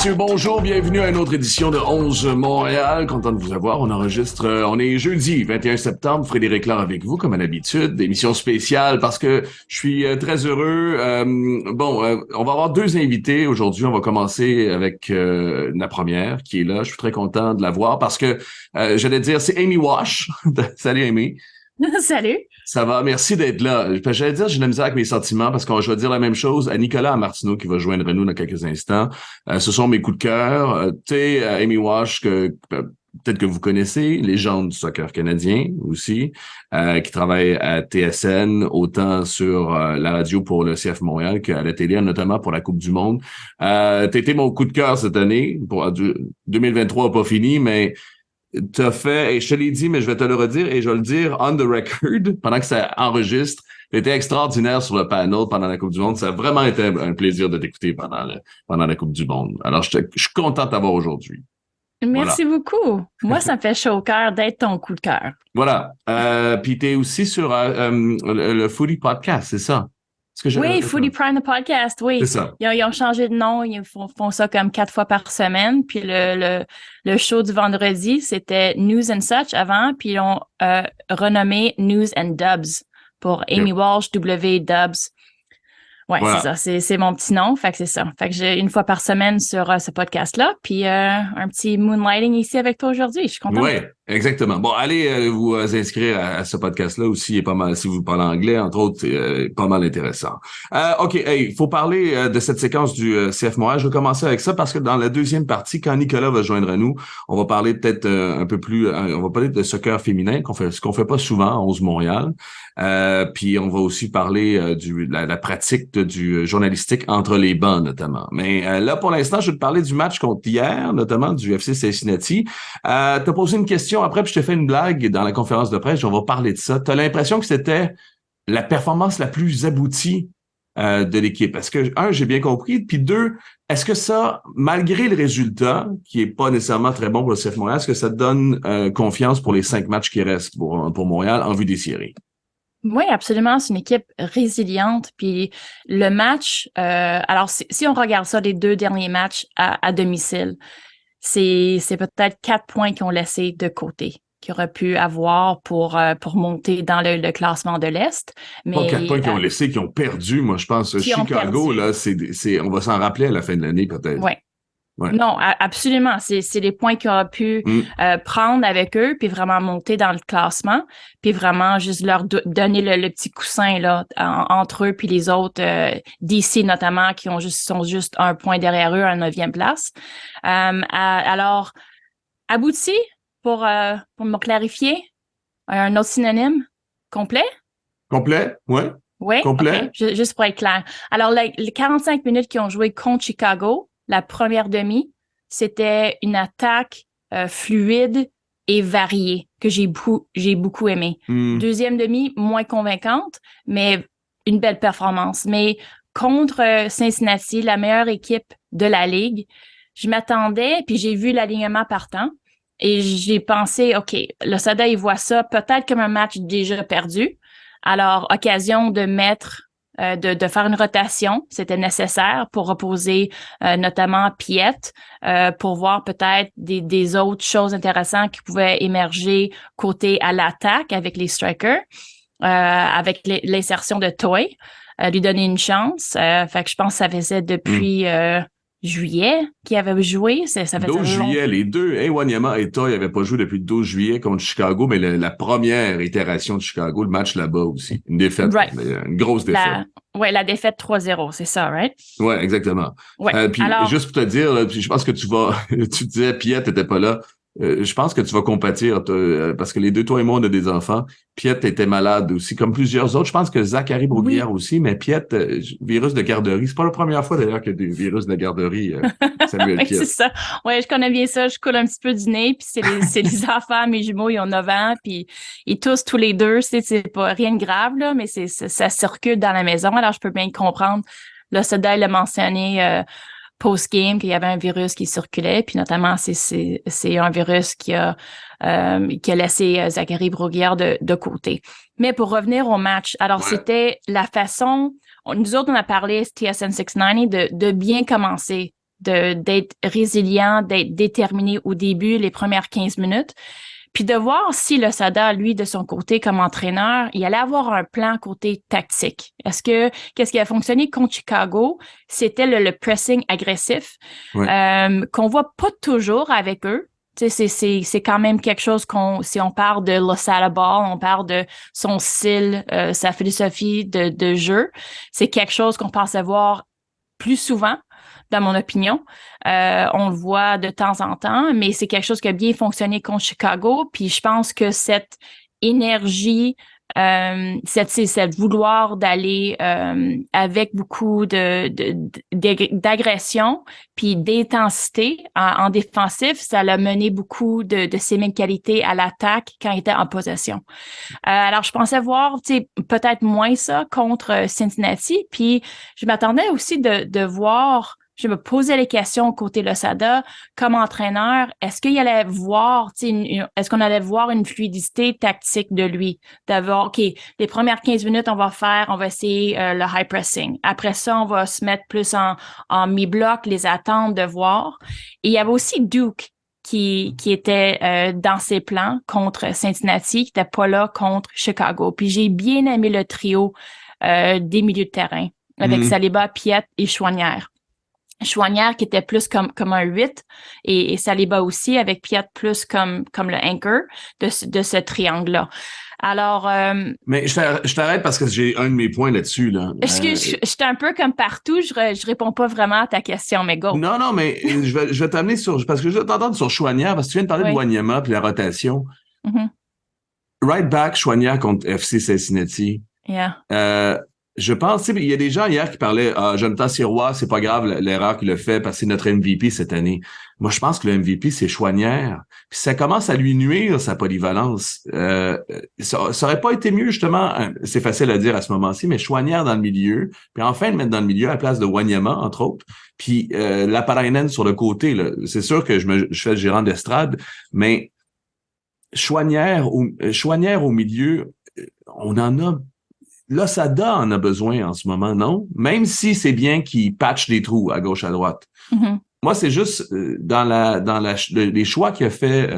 messieurs, bonjour, bienvenue à une autre édition de 11 Montréal. Content de vous avoir. On enregistre, on est jeudi 21 septembre. Frédéric Laure avec vous, comme à l'habitude. Émission spéciale parce que je suis très heureux. On va avoir deux invités aujourd'hui. On va commencer avec la première qui est là. Je suis très content de la voir parce que, j'allais dire, c'est Amy Wash. Salut Amy. Salut. Ça va, merci d'être là. J'allais dire, j'ai de la misère avec mes sentiments parce que je vais dire la même chose à Nicolas Martineau qui va joindre nous dans quelques instants. Ce sont mes coups de cœur. Tu sais, Amy Wash, que peut-être que vous connaissez, légende du soccer canadien aussi, qui travaille à TSN, autant sur la radio pour le CF Montréal qu'à la télé, notamment pour la Coupe du Monde. T'as été mon coup de cœur cette année. Pour 2023 n'a pas fini, mais t'as fait, et je te l'ai dit, mais je vais te le redire, et je vais le dire on the record, pendant que ça enregistre. T'étais extraordinaire sur le panel pendant la Coupe du Monde. Ça a vraiment été un plaisir de t'écouter pendant la Coupe du Monde. Alors, je suis content de t'avoir aujourd'hui. Merci beaucoup. Moi, ça me fait chaud au cœur d'être ton coup de cœur. Voilà. Puis t'es aussi sur le Foodie Podcast, c'est ça? Oui, Foodie Prime, the podcast, oui. C'est ça. Ils ont changé de nom, ils font ça comme 4 fois par semaine. Puis le show du vendredi, c'était News and Such avant, puis ils l'ont renommé News and Dubs pour Amy Walsh, W Dubs. Ouais, voilà. C'est ça. C'est mon petit nom. Fait que c'est ça. Fait que j'ai une fois par semaine sur ce podcast-là. Puis un petit moonlighting ici avec toi aujourd'hui. Je suis contente. Oui, exactement. Bon, allez vous inscrire à ce podcast-là aussi. Il est pas mal, si vous parlez anglais, entre autres, c'est pas mal intéressant. OK, il faut parler de cette séquence du CF Montréal. Je vais commencer avec ça parce que dans la deuxième partie, quand Nicolas va joindre à nous, on va parler peut-être un peu plus, on va parler de soccer féminin, ce qu'on fait pas souvent à 11 Montréal. Puis on va aussi parler de la pratique du journalistique entre les bancs, notamment. Mais là, pour l'instant, je vais te parler du match contre hier, notamment du FC Cincinnati. T'as posé une question après, puis je t'ai fait une blague dans la conférence de presse. On va parler de ça. T'as l'impression que c'était la performance la plus aboutie de l'équipe. Est-ce que, un, j'ai bien compris, puis deux, est-ce que ça, malgré le résultat, qui est pas nécessairement très bon pour le CF Montréal, est-ce que ça te donne confiance pour les 5 matchs qui restent pour Montréal en vue des séries? Oui, absolument. C'est une équipe résiliente. Puis le match, alors si on regarde ça, les 2 derniers matchs à domicile, c'est peut-être 4 points qu'ils ont laissé de côté, qu'ils auraient pu avoir pour monter dans le classement de l'Est. Mais pas 4 points qu'ils ont laissé, qu'ils ont perdu. Moi, je pense Chicago, là, on va s'en rappeler à la fin de l'année, peut-être. Oui. Ouais. Non, absolument. C'est les points qu'ils auraient pu prendre avec eux, puis vraiment monter dans le classement, puis vraiment juste leur donner le petit coussin là entre eux puis les autres DC notamment qui sont juste 1 point derrière eux à la 9e place. Alors, abouti pour me clarifier, un autre synonyme complet. Complet, ouais. Oui, complet. Okay. Juste pour être clair. Alors, les 45 minutes qu'ils ont joué contre Chicago. La première demi, c'était une attaque fluide et variée que j'ai beaucoup aimé. Deuxième demi, moins convaincante, mais une belle performance. Mais contre Cincinnati, la meilleure équipe de la Ligue, je m'attendais, puis j'ai vu l'alignement partant, et j'ai pensé, OK, le Sada, il voit ça peut-être comme un match déjà perdu. Alors, occasion de mettre... de faire une rotation, c'était nécessaire pour reposer notamment Piet, pour voir peut-être des autres choses intéressantes qui pouvaient émerger côté à l'attaque avec les strikers, avec l'insertion de Toy, lui donner une chance. Fait que je pense que ça faisait depuis juillet qu'il avait joué. Ça faisait 12 juillet, les deux, Wanyama et Toy n'avaient pas joué depuis le 12 juillet contre Chicago, mais la première itération de Chicago, le match là-bas aussi. Une défaite, right. Une grosse défaite. La défaite 3-0, c'est ça, right? Oui, exactement. Ouais. Puis juste pour te dire, là, je pense que tu disais, Piet n'était pas là. Je pense que tu vas compatir, parce que les deux, toi et moi, on a des enfants. Piet était malade aussi, comme plusieurs autres. Je pense que Zachary Broguière aussi, mais Piet, virus de garderie. C'est pas la première fois d'ailleurs qu'il y a des virus de garderie, Samuel Piet. C'est ça. Ouais, je connais bien ça. Je coule un petit peu du nez, puis c'est les enfants, mes jumeaux, ils ont 9 ans, puis ils toussent tous les deux. C'est pas rien de grave, là, mais ça circule dans la maison. Alors, je peux bien comprendre. Là, Seda, il a mentionné post-game qu'il y avait un virus qui circulait, puis notamment, c'est un virus qui a laissé Zachary Broguière de côté. Mais pour revenir au match, alors c'était la façon, nous autres, on a parlé TSN 690 de bien commencer d'être résilient, d'être déterminé au début, les premières 15 minutes. Puis de voir si le Sada, lui, de son côté, comme entraîneur, il allait avoir un plan côté tactique. Qu'est-ce qui a fonctionné contre Chicago? C'était le pressing agressif, qu'on voit pas toujours avec eux. Tu sais, c'est quand même quelque chose si on parle de Losada Ball, on parle de son style, sa philosophie de jeu. C'est quelque chose qu'on pense voir plus souvent, dans mon opinion. On le voit de temps en temps, mais c'est quelque chose qui a bien fonctionné contre Chicago. Puis je pense que cette énergie, cette vouloir d'aller avec beaucoup d'agression puis d'intensité en défensif, ça l'a mené beaucoup de ses mêmes qualités à l'attaque quand il était en possession. Alors, je pensais voir peut-être moins ça contre Cincinnati. Puis je m'attendais aussi de voir. Je me posais les questions côté Losada, comme entraîneur, est-ce qu'il allait voir, est-ce qu'on allait voir une fluidité tactique de lui? D'avoir, OK, les premières 15 minutes, on va essayer le high pressing. Après ça, on va se mettre plus en mi-bloc, les attendre, de voir. Et il y avait aussi Duke qui était dans ses plans contre Cincinnati, qui n'était pas là contre Chicago. Puis j'ai bien aimé le trio des milieux de terrain avec Saliba, Piette et Choinière. Choinière qui était plus comme un 8 et Saliba aussi avec Piette plus comme le anchor de ce triangle-là. Alors... Mais je t'arrête parce que j'ai un de mes points là-dessus. Là. J'étais un peu comme partout. Je réponds pas vraiment à ta question, mais go. Non, mais je vais t'amener parce que je vais t'entendre sur Choinière parce que tu viens de parler de Wanyama puis la rotation. Right back, Choinière contre FC Cincinnati. Yeah. Je pense, il y a des gens hier qui parlaient Jonathan Sirois, c'est pas grave l'erreur qu'il a fait parce que c'est notre MVP cette année. Moi, je pense que le MVP, c'est Choinière. Puis ça commence à lui nuire, sa polyvalence. Ça aurait pas été mieux, justement, c'est facile à dire à ce moment-ci, mais Choinière dans le milieu, puis enfin le mettre dans le milieu à la place de Wanyama, entre autres, puis Lapalainen sur le côté. Là. C'est sûr que je fais le gérant d'estrade, mais Choinière au milieu, on en a... Losada en a besoin en ce moment, non? Même si c'est bien qu'il patche des trous à gauche, à droite. Moi, c'est juste les choix qu'il a fait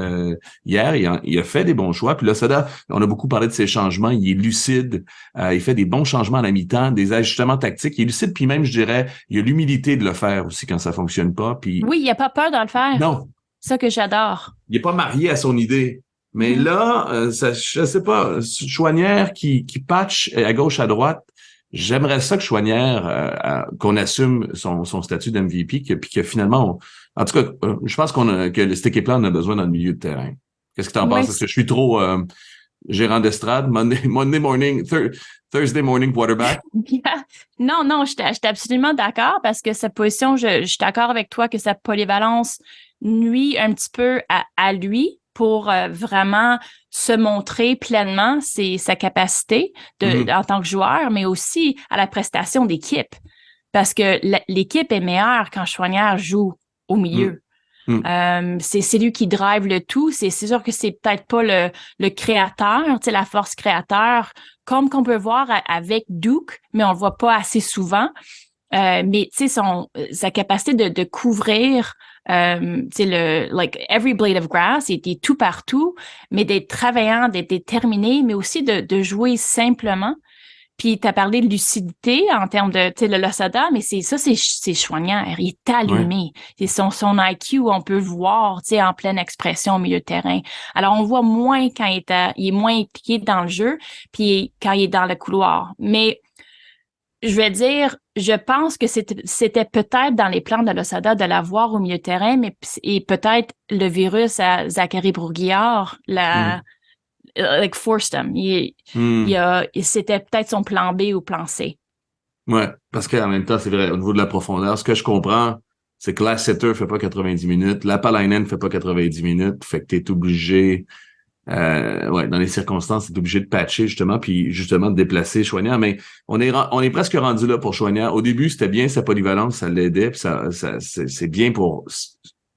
hier, il a fait des bons choix. Puis Losada, on a beaucoup parlé de ses changements. Il est lucide. Il fait des bons changements à la mi-temps, des ajustements tactiques. Il est lucide, puis même, je dirais, il a l'humilité de le faire aussi quand ça fonctionne pas. Puis... Oui, il a pas peur de le faire. Non. C'est ça que j'adore. Il est pas marié à son idée. Mais là, je sais pas, Choinière qui patch à gauche, à droite, j'aimerais ça que Choinière, qu'on assume son statut d'MVP, puis que finalement, en tout cas, je pense que cette équipe-là en a besoin dans le milieu de terrain. Qu'est-ce que tu en penses? Est-ce que je suis trop gérant d'estrade, Monday morning, Thursday morning quarterback? Non, je suis absolument d'accord parce que sa position, je suis d'accord avec toi que sa polyvalence nuit un petit peu à lui. Pour vraiment se montrer pleinement sa capacité en tant que joueur, mais aussi à la prestation d'équipe. Parce que l'équipe est meilleure quand Choinière joue au milieu. C'est lui qui drive le tout. C'est sûr que c'est peut-être pas le créateur, la force créateur, comme qu'on peut voir avec Duke, mais on le voit pas assez souvent. Mais sa capacité de couvrir every blade of grass, il était tout partout, mais d'être travaillant, d'être déterminé, mais aussi de jouer simplement. Puis tu as parlé de lucidité en termes de le Losada, mais c'est Choinière, il est allumé. C'est son IQ, on peut le voir en pleine expression au milieu de terrain. Alors on voit moins quand il est moins impliqué dans le jeu, puis quand il est dans le couloir. Mais je vais dire, je pense que c'était peut-être dans les plans de Losada de l'avoir au milieu de terrain, et peut-être le virus à Zachary Broguillard, forced him. C'était peut-être son plan B ou plan C. Ouais, parce qu'en même temps, c'est vrai, au niveau de la profondeur, ce que je comprends, c'est que Lasseter fait pas 90 minutes, Lapalainen fait pas 90 minutes, fait que t'es obligé... dans les circonstances, c'est obligé de patcher justement, puis justement de déplacer Choinière. Mais on est presque rendu là pour Choinière. Au début, c'était bien sa polyvalence, ça l'aidait, puis c'est bien pour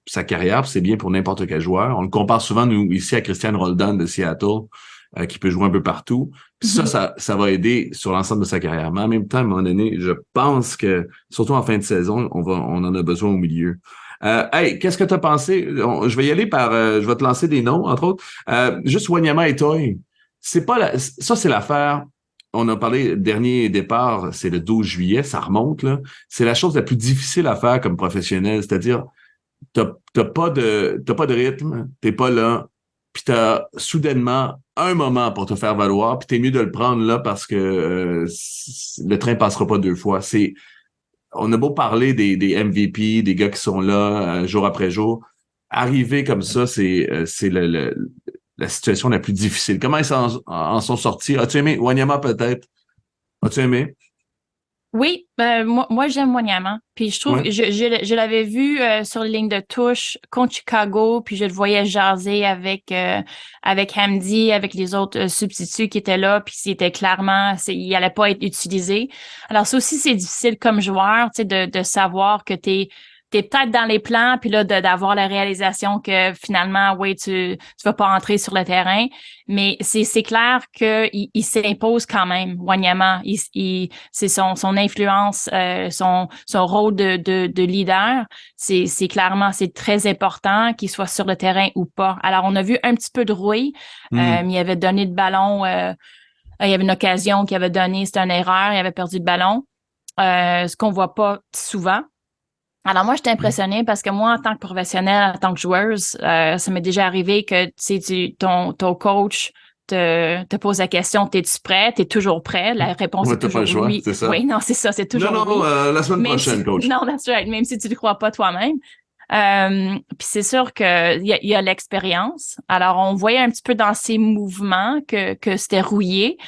sa carrière, puis c'est bien pour n'importe quel joueur. On le compare souvent nous ici à Christian Roldan de Seattle. qui peut jouer un peu partout. Puis ça va aider sur l'ensemble de sa carrière. Mais en même temps, à un moment donné, je pense que, surtout en fin de saison, on en a besoin au milieu. Hey, qu'est-ce que tu as pensé? Je vais y aller je vais te lancer des noms, entre autres. Juste Wanyama et Toy. Ça, c'est l'affaire. On a parlé, dernier départ, c'est le 12 juillet, ça remonte, là. C'est la chose la plus difficile à faire comme professionnel, c'est-à-dire, t'as pas de rythme, t'es pas là, puis t'as soudainement un moment pour te faire valoir, puis t'es mieux de le prendre là parce que le train passera pas deux fois. On a beau parler des MVP, des gars qui sont là jour après jour, arriver comme ça, c'est la situation la plus difficile. Comment ils en sont sortis? As-tu aimé Wanyama peut-être? As-tu aimé? Oui, moi j'aime Wanyama. Puis je trouve, Ouais. je l'avais vu sur les lignes de touche contre Chicago, puis je le voyais jaser avec Hamdi, avec les autres substituts qui étaient là, puis c'était clairement, il allait pas être utilisé. Alors ça aussi c'est difficile comme joueur, tu sais, de savoir que t'es peut-être dans les plans, puis là d'avoir la réalisation que finalement, oui, tu vas pas entrer sur le terrain, mais c'est clair que il s'impose quand même, Wanyama. C'est son influence, son rôle de leader. C'est clairement, c'est très important qu'il soit sur le terrain ou pas. Alors, on a vu un petit peu de rouille. Il avait donné le ballon. Il y avait une occasion qu'il avait donné, c'était une erreur. Il avait perdu le ballon. Ce qu'on voit pas souvent. Alors moi, j'étais impressionnée parce que moi, en tant que professionnel, en tant que joueuse, ça m'est déjà arrivé que ton coach te pose la question, t'es-tu prêt? T'es toujours prêt? La réponse Ouais, est t'as pas toujours le choix, oui. c'est ça. Oui, non, c'est ça, c'est toujours Non, oui. la semaine Même prochaine, coach. Non, that's right. Même si tu ne le crois pas toi-même. Puis c'est sûr qu'il y a l'expérience. Alors, on voyait un petit peu dans ses mouvements que c'était rouillé.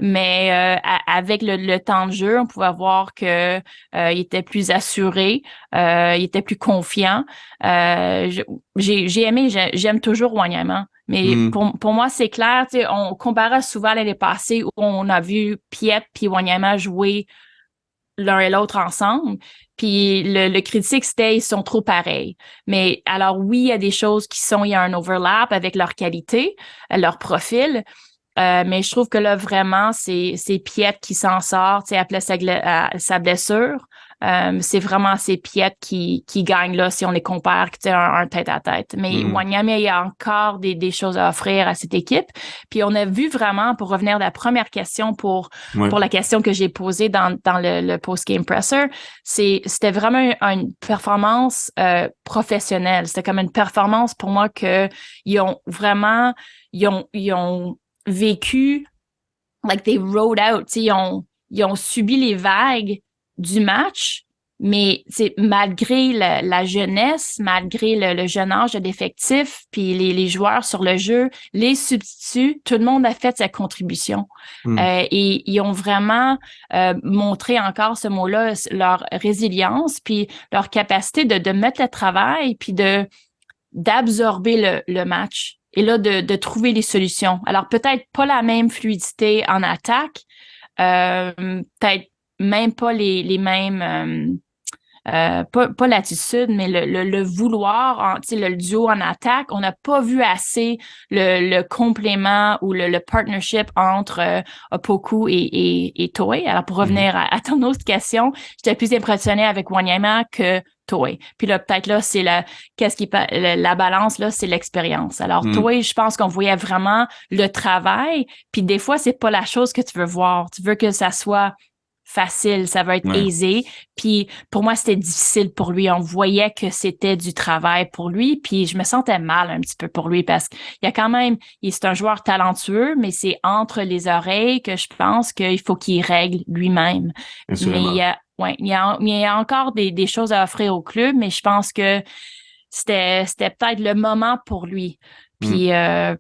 Mais avec le temps de jeu, on pouvait voir que il était plus assuré, il était plus confiant. J'ai aimé, j'aime toujours Wanyama. Mais pour moi, c'est clair, tu sais, on comparait souvent l'année passée où on a vu Piet puis Wanyama jouer l'un et l'autre ensemble. Puis le critique, c'était ils sont trop pareils. Mais alors oui, il y a des choses il y a un overlap avec leur qualité, leur profil. Mais je trouve que là, vraiment, c'est Piet qui s'en sort, tu sais, après sa blessure. C'est vraiment ces Piet qui gagnent là si on les compare, tu sais, un tête-à-tête. Mais Wanyama, il y a encore des choses à offrir à cette équipe. Puis on a vu vraiment, pour revenir à la première question, pour la question que j'ai posée dans le post-game presser, c'était vraiment une performance professionnelle. C'était comme une performance pour moi que ils ont vraiment ils ont vécu, like they rode out, ils ont subi les vagues du match, mais malgré la jeunesse, malgré le jeune âge de l'effectif, puis les joueurs sur le jeu, les substituts, tout le monde a fait sa contribution. Et ils ont vraiment montré encore ce mot-là, leur résilience, puis leur capacité de mettre le travail, puis d'absorber le match. Et là, de trouver les solutions. Alors, peut-être pas la même fluidité en attaque, peut-être même pas les mêmes, pas l'attitude, mais le vouloir, le duo en attaque. On n'a pas vu assez le complément ou le partnership entre Opoku et Toy. Alors, pour revenir à ton autre question, j'étais plus impressionnée avec Wanyama que Toy. Puis là, peut-être là, c'est la balance, là, c'est l'expérience. Alors, Toy, je pense qu'on voyait vraiment le travail. Puis des fois, c'est pas la chose que tu veux voir. Tu veux que ça soit facile, ça va être aisé. Puis pour moi, c'était difficile pour lui. On voyait que c'était du travail pour lui. Puis je me sentais mal un petit peu pour lui parce qu'il y a quand même, c'est un joueur talentueux, mais c'est entre les oreilles que je pense qu'il faut qu'il règle lui-même. Mais il y a encore des choses à offrir au club, mais je pense que c'était peut-être le moment pour lui. Puis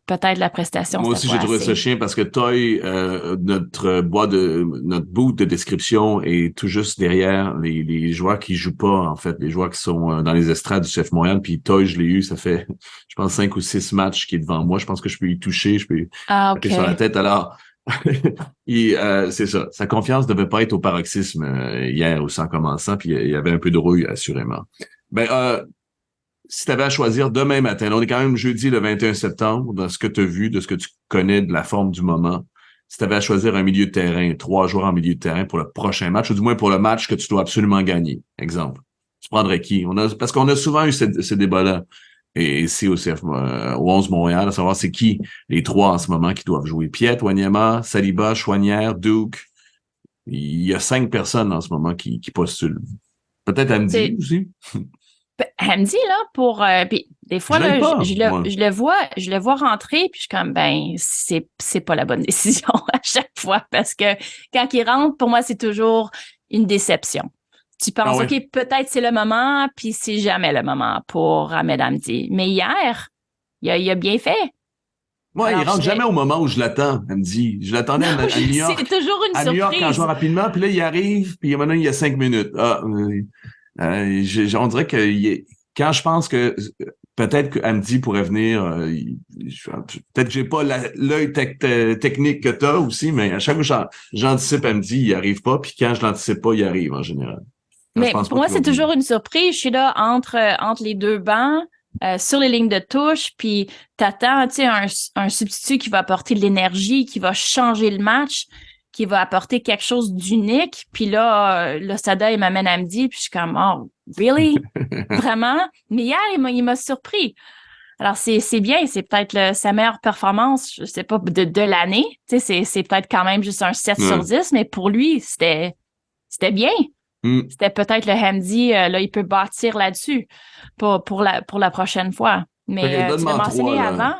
peut-être la prestation. Moi aussi, j'ai trouvé ça chiant parce que Toy, notre bout de description est tout juste derrière les joueurs qui jouent pas, en fait, les joueurs qui sont dans les estrades du CF Montréal. Puis Toy, je l'ai eu, ça fait, je pense, 5 ou 6 matchs qui est devant moi. Je pense que je peux y toucher, je peux taper sur la tête. Alors, c'est ça. Sa confiance ne devait pas être au paroxysme hier ou sans commençant, puis il y avait un peu de rouille, assurément. si tu avais à choisir demain matin, on est quand même jeudi le 21 septembre, dans ce que tu as vu, de ce que tu connais de la forme du moment, si tu avais à choisir un milieu de terrain, 3 joueurs en milieu de terrain pour le prochain match, ou du moins pour le match que tu dois absolument gagner, exemple, tu prendrais qui? Parce qu'on a souvent eu ces débats-là, et ici au au 11 Montréal, à savoir c'est qui les 3 en ce moment qui doivent jouer. Piet, Wanyama, Saliba, Choinière, Duke. Il y a 5 personnes en ce moment qui postulent. Peut-être Hamdi aussi. Hamdi, là, pour. Puis des fois, je le vois rentrer, puis je suis comme, ben, c'est pas la bonne décision à chaque fois, parce que quand il rentre, pour moi, c'est toujours une déception. Tu penses, OK, peut-être c'est le moment, puis c'est jamais le moment pour Ahmed Hamdi. Mais hier, il a bien fait. Moi, il rentre jamais au moment où je l'attends, Hamdi. Je l'attendais à New York. C'est toujours une surprise. À New York, quand je joue rapidement, puis là, il arrive, puis maintenant, il y a 5 minutes. On dirait que quand je pense que peut-être que Hamdi pourrait venir, peut-être que j'ai pas l'œil technique que t'as aussi, mais à chaque fois que j'anticipe Hamdi, il arrive pas, puis quand je l'anticipe pas, il arrive en général. Mais pour moi, c'est toujours une surprise. Je suis là entre les deux bancs, sur les lignes de touche, puis t'attends, tu sais, un substitut qui va apporter de l'énergie, qui va changer le match, qui va apporter quelque chose d'unique. Puis là, Sada, il m'amène Hamdi, puis je suis comme, oh, really? Vraiment? Mais hier, il m'a surpris. Alors, c'est bien, c'est peut-être sa meilleure performance, je sais pas, de l'année. Tu sais, c'est peut-être quand même juste un 7 sur 10, mais pour lui, c'était bien. C'était peut-être le Hamdi, là, il peut bâtir là-dessus pour la prochaine fois. Mais tu l'as mentionné avant.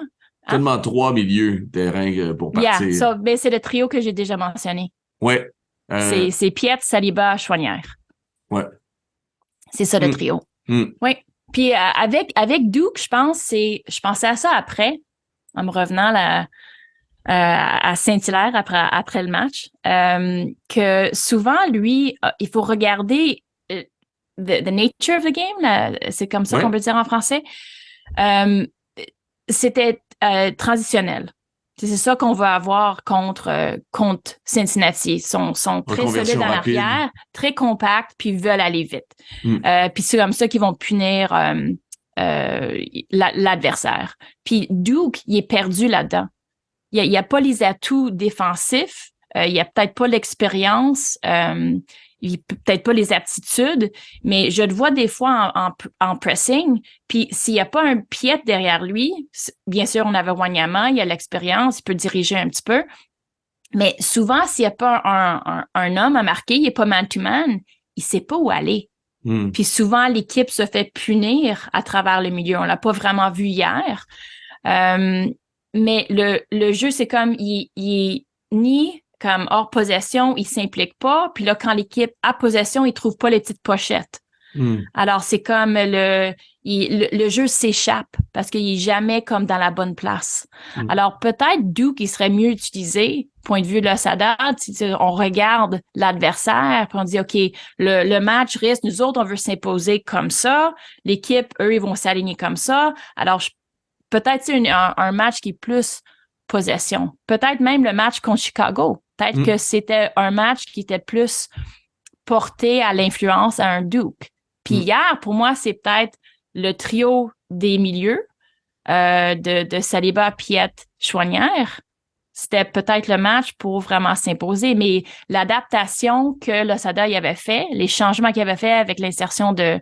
Tellement 3 milieux de terrain pour partir. Yeah, c'est le trio que j'ai déjà mentionné. Ouais. C'est Piet, Saliba, Choinière. Ouais. C'est ça le trio. Oui. Puis avec Duke, je pensais à ça après, en me revenant à Saint-Hilaire après le match, que souvent, lui, il faut regarder the nature of the game, c'est comme ça qu'on peut dire en français. C'était transitionnel. C'est ça qu'on va avoir contre Cincinnati. Ils sont très solides en arrière, très compacts, puis ils veulent aller vite. Puis c'est comme ça qu'ils vont punir l'adversaire. Puis Duke, il est perdu là-dedans. Il n'y a pas les atouts défensifs, il n'y a peut-être pas l'expérience, il peut-être pas les aptitudes, mais je le vois des fois en pressing, puis s'il n'y a pas un Piet derrière lui, bien sûr, on avait Wanyama, il a l'expérience, il peut diriger un petit peu, mais souvent, s'il n'y a pas un homme à marquer, il n'est pas man-to-man, il ne sait pas où aller. Puis souvent, l'équipe se fait punir à travers le milieu. On ne l'a pas vraiment vu hier. Mais le jeu, c'est comme, il est ni comme hors possession, il s'implique pas. Puis là, quand l'équipe a possession, il trouve pas les petites pochettes. Alors, c'est comme le jeu s'échappe parce qu'il est jamais comme dans la bonne place. Alors, peut-être Duke, il serait mieux utilisé, point de vue de l'Osada, on regarde l'adversaire, puis on dit, OK, le match risque, nous autres, on veut s'imposer comme ça. L'équipe, eux, ils vont s'aligner comme ça. Alors, peut-être un match qui est plus possession. Peut-être même le match contre Chicago. Peut-être que c'était un match qui était plus porté à l'influence à un Duke. Puis hier, pour moi, c'est peut-être le trio des milieux de Saliba, Piet, Choinière. C'était peut-être le match pour vraiment s'imposer. Mais l'adaptation que l'Osada y avait fait, les changements qu'il avait fait avec l'insertion de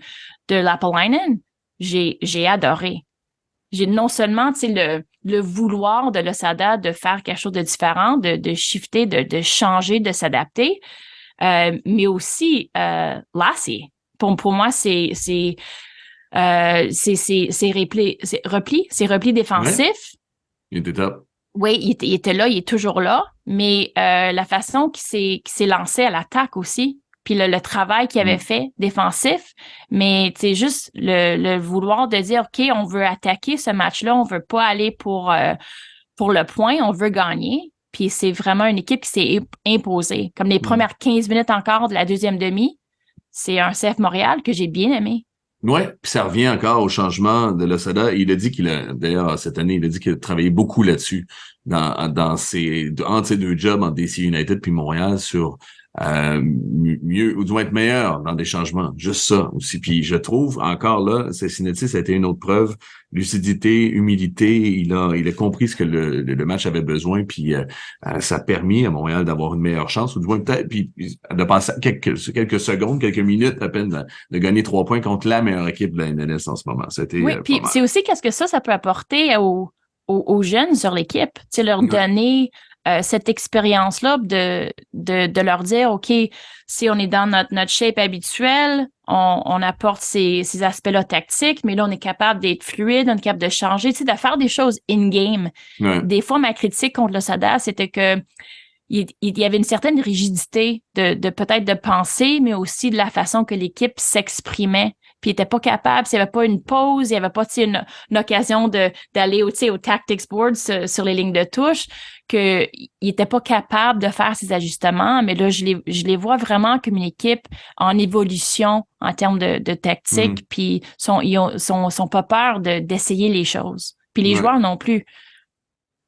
Lapalainen, j'ai adoré. J'ai non seulement le vouloir de l'Osada de faire quelque chose de différent, de shifter, de changer, de s'adapter, mais aussi Lassie. Pour moi, c'est repli défensif. Ouais. Il était top. Oui, il était là, il est toujours là, mais la façon qu'il s'est lancé à l'attaque aussi, puis le travail qu'il avait fait défensif, mais c'est juste le vouloir de dire, OK, on veut attaquer ce match-là, on veut pas aller pour le point, on veut gagner. Puis c'est vraiment une équipe qui s'est imposée. Comme les premières 15 minutes encore de la deuxième demi, c'est un CF Montréal que j'ai bien aimé. Oui, puis ça revient encore au changement de l'Osada. Il a dit d'ailleurs, cette année, il a dit qu'il a travaillé beaucoup là-dessus, entre ses deux jobs en DC United puis Montréal, sur mieux, ou du moins être meilleur dans des changements. Juste ça aussi. Puis je trouve, encore là, Cincinnati, ça a été une autre preuve. Lucidité, humilité, il a compris ce que le match avait besoin, puis ça a permis à Montréal d'avoir une meilleure chance, ou du moins peut-être, puis de passer quelques secondes, quelques minutes à peine de gagner 3 points contre la meilleure équipe de la MLS en ce moment. C'était Oui, puis c'est aussi qu'est-ce que ça peut apporter aux jeunes sur l'équipe, tu sais, leur donner cette expérience-là de leur dire, OK, si on est dans notre shape habituelle, on apporte ces aspects-là tactiques, mais là, on est capable d'être fluide, on est capable de changer, tu sais, de faire des choses in-game. Ouais. Des fois, ma critique contre le SADA, c'était que il y avait une certaine rigidité de peut-être de penser, mais aussi de la façon que l'équipe s'exprimait. Puis il était pas capable, s'il n'y avait pas une pause, il n'y avait pas une occasion d'aller au tactics board sur les lignes de touche, qu'il n'était pas capable de faire ces ajustements. Mais là, je les vois vraiment comme une équipe en évolution en termes de tactique, puis ils sont pas peur d'essayer les choses. Puis les joueurs non plus.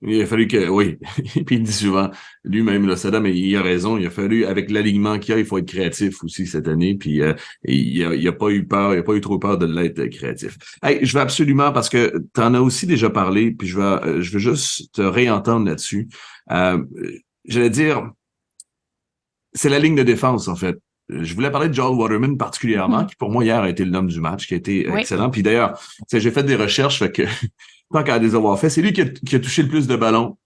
Il a fallu oui, puis il dit souvent, lui-même, le Sada, mais il a raison, il a fallu, avec l'alignement qu'il y a, il faut être créatif aussi cette année, puis il a pas eu peur, il a pas eu trop peur de l'être créatif. Hey, je veux absolument, parce que tu en as aussi déjà parlé, puis je veux juste te réentendre là-dessus. J'allais dire, c'est la ligne de défense, en fait. Je voulais parler de Joel Waterman particulièrement, qui pour moi hier a été l'homme du match, qui a été excellent. Puis d'ailleurs, j'ai fait des recherches, fait que tant qu'à les avoir fait, c'est lui qui a touché le plus de ballons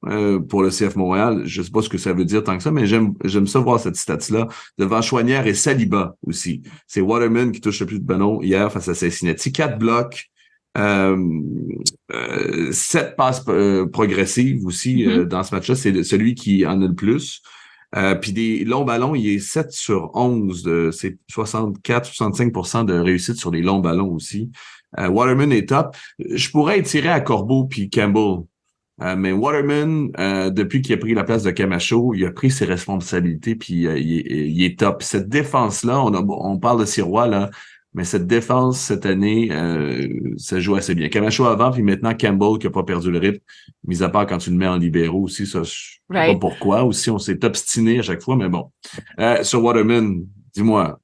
pour le CF Montréal. Je sais pas ce que ça veut dire tant que ça, mais j'aime ça voir cette stat-là devant Choinière et Saliba aussi. C'est Waterman qui touche le plus de ballons hier face à Cincinnati. 4 blocs, 7 passes progressives aussi dans ce match-là. C'est celui qui en a le plus. Puis des longs ballons, il est 7 sur 11. C'est 64-65% de réussite sur les longs ballons aussi. Waterman est top. Je pourrais étirer à Corbeau puis Campbell. Mais Waterman, depuis qu'il a pris la place de Camacho, il a pris ses responsabilités puis il est top. Cette défense-là, on parle de Sirois, là, mais cette défense cette année, ça joue assez bien. Camacho avant, puis maintenant Campbell qui a pas perdu le rythme, mis à part quand tu le mets en libéraux aussi, ça, je sais pas pourquoi. Aussi, on s'est obstiné à chaque fois, mais bon. Sur Waterman, dis-moi,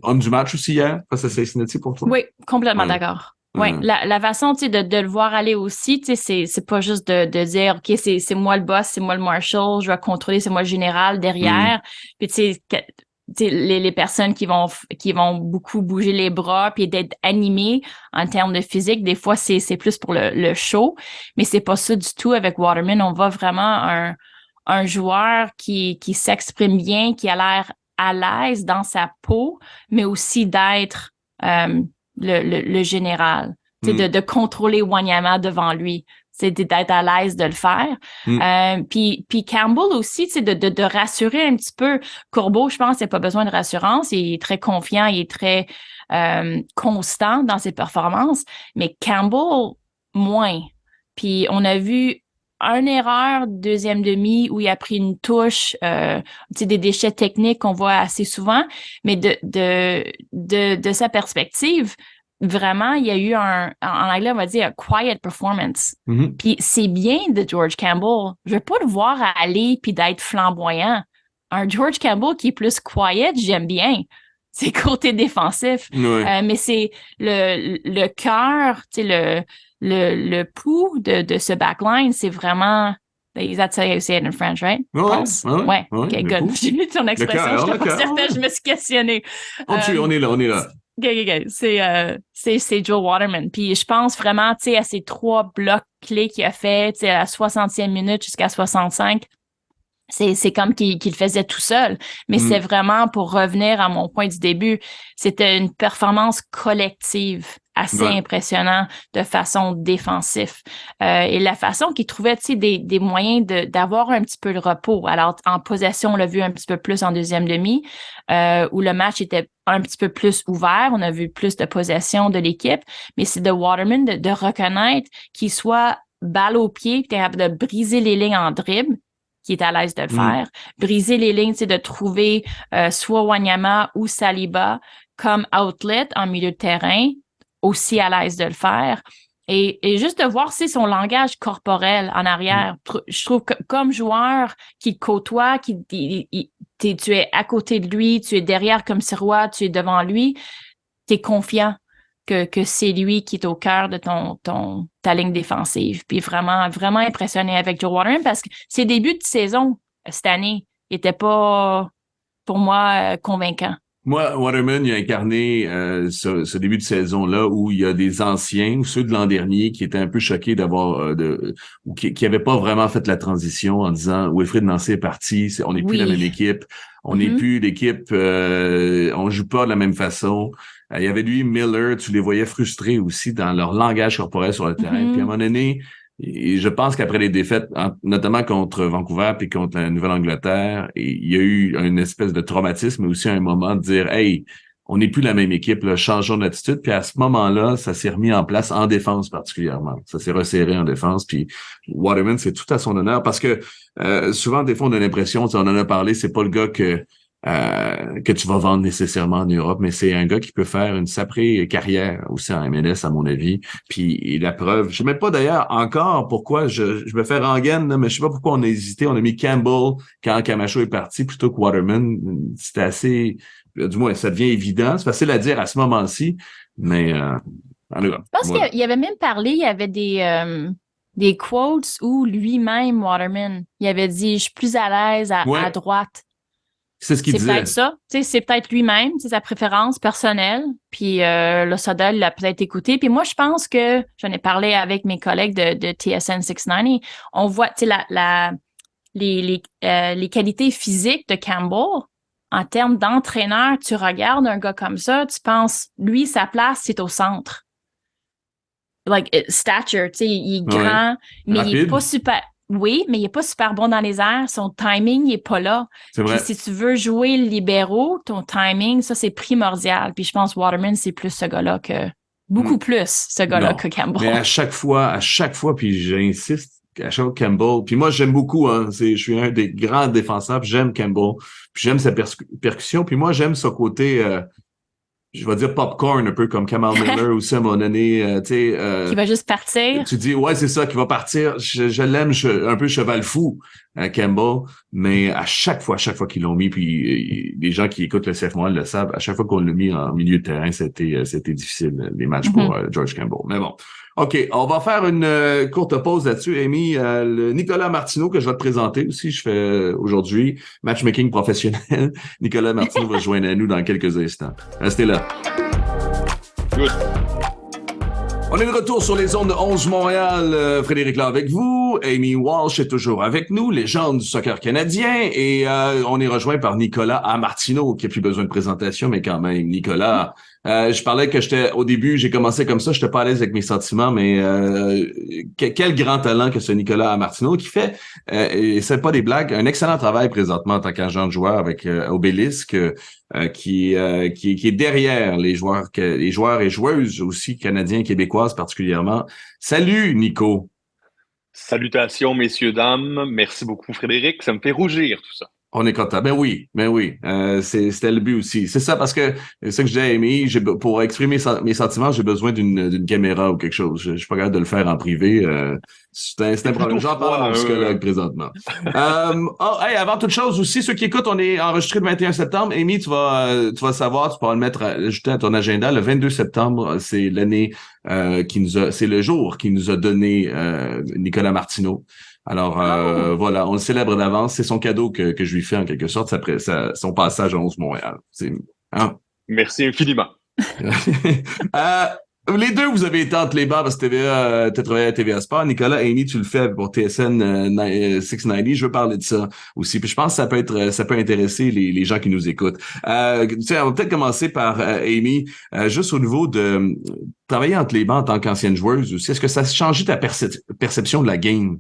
homme du match aussi hier face à Cincinnati pour toi? Oui, complètement d'accord. Oui, la façon, tu sais, de le voir aller aussi, tu sais, c'est pas juste de dire, OK, c'est moi le boss, c'est moi le marshal, je vais contrôler, c'est moi le général derrière. Puis, tu sais, les personnes qui vont beaucoup bouger les bras puis d'être animées en termes de physique, des fois, c'est plus pour le show, mais c'est pas ça du tout avec Waterman. On voit vraiment un joueur qui s'exprime bien, qui a l'air à l'aise dans sa peau, mais aussi d'être le général, de contrôler Wanyama devant lui, c'est d'être à l'aise de le faire. Puis Campbell aussi, de rassurer un petit peu. Corbeau, je pense, il n'a pas besoin de rassurance. Il est très confiant, il est très constant dans ses performances, mais Campbell, moins. Puis on a vu une erreur deuxième demi où il a pris une touche, des déchets techniques qu'on voit assez souvent, mais de sa perspective, vraiment, il y a eu en anglais, on va dire, a quiet performance. Puis c'est bien de George Campbell. Je veux pas le voir aller puis d'être flamboyant. Un George Campbell qui est plus quiet, j'aime bien. C'est côté défensif. Mais c'est le cœur, tu sais, le pouls de ce backline, c'est vraiment... That's how you say it in French, right? Ouais. OK, good. J'ai lu ton expression, je suis pas certaine, je me suis questionnée. On est là. Okay. C'est Joe Waterman. Puis je pense vraiment, tu sais, à ces 3 blocs clés qu'il a fait, tu sais, à la 60e minute jusqu'à 65, c'est comme qu'il le faisait tout seul. Mais c'est vraiment, pour revenir à mon point du début, c'était une performance collective assez impressionnant de façon défensive. Et la façon qu'il trouvait, tu sais, des moyens d'avoir un petit peu de repos. Alors, en possession, on l'a vu un petit peu plus en deuxième demi, où le match était un petit peu plus ouvert. On a vu plus de possession de l'équipe. Mais c'est de Waterman de reconnaître qu'il soit balle au pied, capable de briser les lignes en dribble, qui est à l'aise de le faire. Briser les lignes, c'est de trouver soit Wanyama ou Saliba comme outlet en milieu de terrain, aussi à l'aise de le faire. Et juste de voir son langage corporel en arrière. Je trouve que comme joueur qui côtoie, t'es tu es à côté de lui, tu es derrière comme Sirois, tu es devant lui, tu es confiant que c'est lui qui est au cœur de ta ligne défensive. Puis vraiment, vraiment impressionné avec Joe Waterman parce que ses débuts de saison cette année n'étaient pas, pour moi, convaincants. Moi, Waterman, il a incarné ce début de saison-là où il y a des anciens, ou ceux de l'an dernier, qui étaient un peu choqués d'avoir ou qui n'avaient pas vraiment fait la transition en disant Wilfried Nancy est parti, on n'est plus la même équipe, on n'est plus l'équipe, on joue pas de la même façon. Il y avait lui, Miller, tu les voyais frustrés aussi dans leur langage corporel sur le terrain. Puis à un moment donné, et je pense qu'après les défaites, notamment contre Vancouver puis contre la Nouvelle-Angleterre, il y a eu une espèce de traumatisme, mais aussi un moment de dire « Hey, on n'est plus la même équipe, là, changeons d'attitude. » Puis à ce moment-là, ça s'est remis en place en défense particulièrement. Ça s'est resserré en défense. Puis Waterman, c'est tout à son honneur parce que souvent, des fois, on a l'impression, on en a parlé, c'est pas le gars que tu vas vendre nécessairement en Europe, mais c'est un gars qui peut faire une sacrée carrière aussi en MLS, à mon avis. Puis la preuve, je sais même pas d'ailleurs encore pourquoi je me fais rengaine, là, mais je sais pas pourquoi on a hésité. On a mis Campbell quand Camacho est parti plutôt que Waterman. C'était assez, du moins, ça devient évident. C'est facile à dire à ce moment-ci, mais en tout cas, je pense qu'il avait même parlé, il y avait des quotes où lui-même, Waterman, il avait dit « Je suis plus à l'aise à droite ». C'est ce qu'il disait. C'est peut-être ça. C'est peut-être lui-même, c'est sa préférence personnelle. Puis le Sodal l'a peut-être écouté. Puis moi, je pense que, j'en ai parlé avec mes collègues de TSN 690, on voit les qualités physiques de Campbell. En termes d'entraîneur, tu regardes un gars comme ça, tu penses, lui, sa place, c'est au centre. Stature, il est grand, mais rapide. il est pas super... Oui, mais il est pas super bon dans les airs. Son timing, il est pas là. C'est vrai. Puis si tu veux jouer le libéraux, ton timing, ça, c'est primordial. Puis je pense Waterman, c'est plus ce gars-là que... Beaucoup plus ce gars-là que Campbell. Mais à chaque fois, puis j'insiste, à chaque fois Campbell, puis moi, j'aime beaucoup, je suis un des grands défenseurs, puis j'aime Campbell, puis j'aime sa percussion, puis moi, j'aime ce côté... je vais dire popcorn, un peu comme Kamal Miller aussi à un moment donné, qui va juste partir. Tu dis, ouais, c'est ça, qui va partir. Je l'aime un peu cheval fou, Campbell, mais à chaque fois qu'ils l'ont mis, puis les gens qui écoutent le CF Montréal le savent, à chaque fois qu'on l'a mis en milieu de terrain, c'était difficile, les matchs pour George Campbell. Mais bon. OK, on va faire une courte pause là-dessus. Amy, Nicolas Martineau, que je vais te présenter aussi, je fais aujourd'hui matchmaking professionnel. Nicolas Martineau va se joindre à nous dans quelques instants. Restez là. Good. On est de retour sur les ondes de 11 Montréal. Frédéric là avec vous. Amy Walsh est toujours avec nous, légende du soccer canadien. Et on est rejoint par Nicolas Martineau, qui a plus besoin de présentation, mais quand même, Nicolas... je parlais que au début, j'ai commencé comme ça, j'étais pas à l'aise avec mes sentiments, mais quel grand talent que ce Nicolas Martineau qui fait, et c'est pas des blagues, un excellent travail présentement en tant qu'agent de joueur avec Obélisque, qui est derrière les joueurs et joueuses aussi canadiens, québécoises particulièrement. Salut Nico. Salutations messieurs, dames. Merci beaucoup Frédéric, ça me fait rougir tout ça. On est content. Ben oui. C'était le but aussi. C'est ça, parce que c'est ça que je dis à Amy, pour exprimer mes sentiments, j'ai besoin d'une caméra ou quelque chose. Je suis pas capable de le faire en privé. C'est un problème. J'en parle à mon psychologue présentement. Avant toute chose aussi, ceux qui écoutent, on est enregistré le 21 septembre. Amy, tu vas savoir, tu pourras le mettre ajouter à ton agenda. Le 22 septembre, c'est l'année c'est le jour qui nous a donné Nicolas Martineau. Alors, voilà, on le célèbre d'avance. C'est son cadeau que je lui fais, en quelque sorte, après son passage à 11 Montréal. Merci infiniment. Les deux, vous avez été entre les bancs parce que TVA, t'as travaillé à TVA Sport. Nicolas, Amy, tu le fais pour TSN 690. Je veux parler de ça aussi. Puis je pense que ça peut intéresser les gens qui nous écoutent. On va peut-être commencer par Amy, juste au niveau de travailler entre les bancs en tant qu'ancienne joueuse aussi. Est-ce que ça a changé ta perception de la game?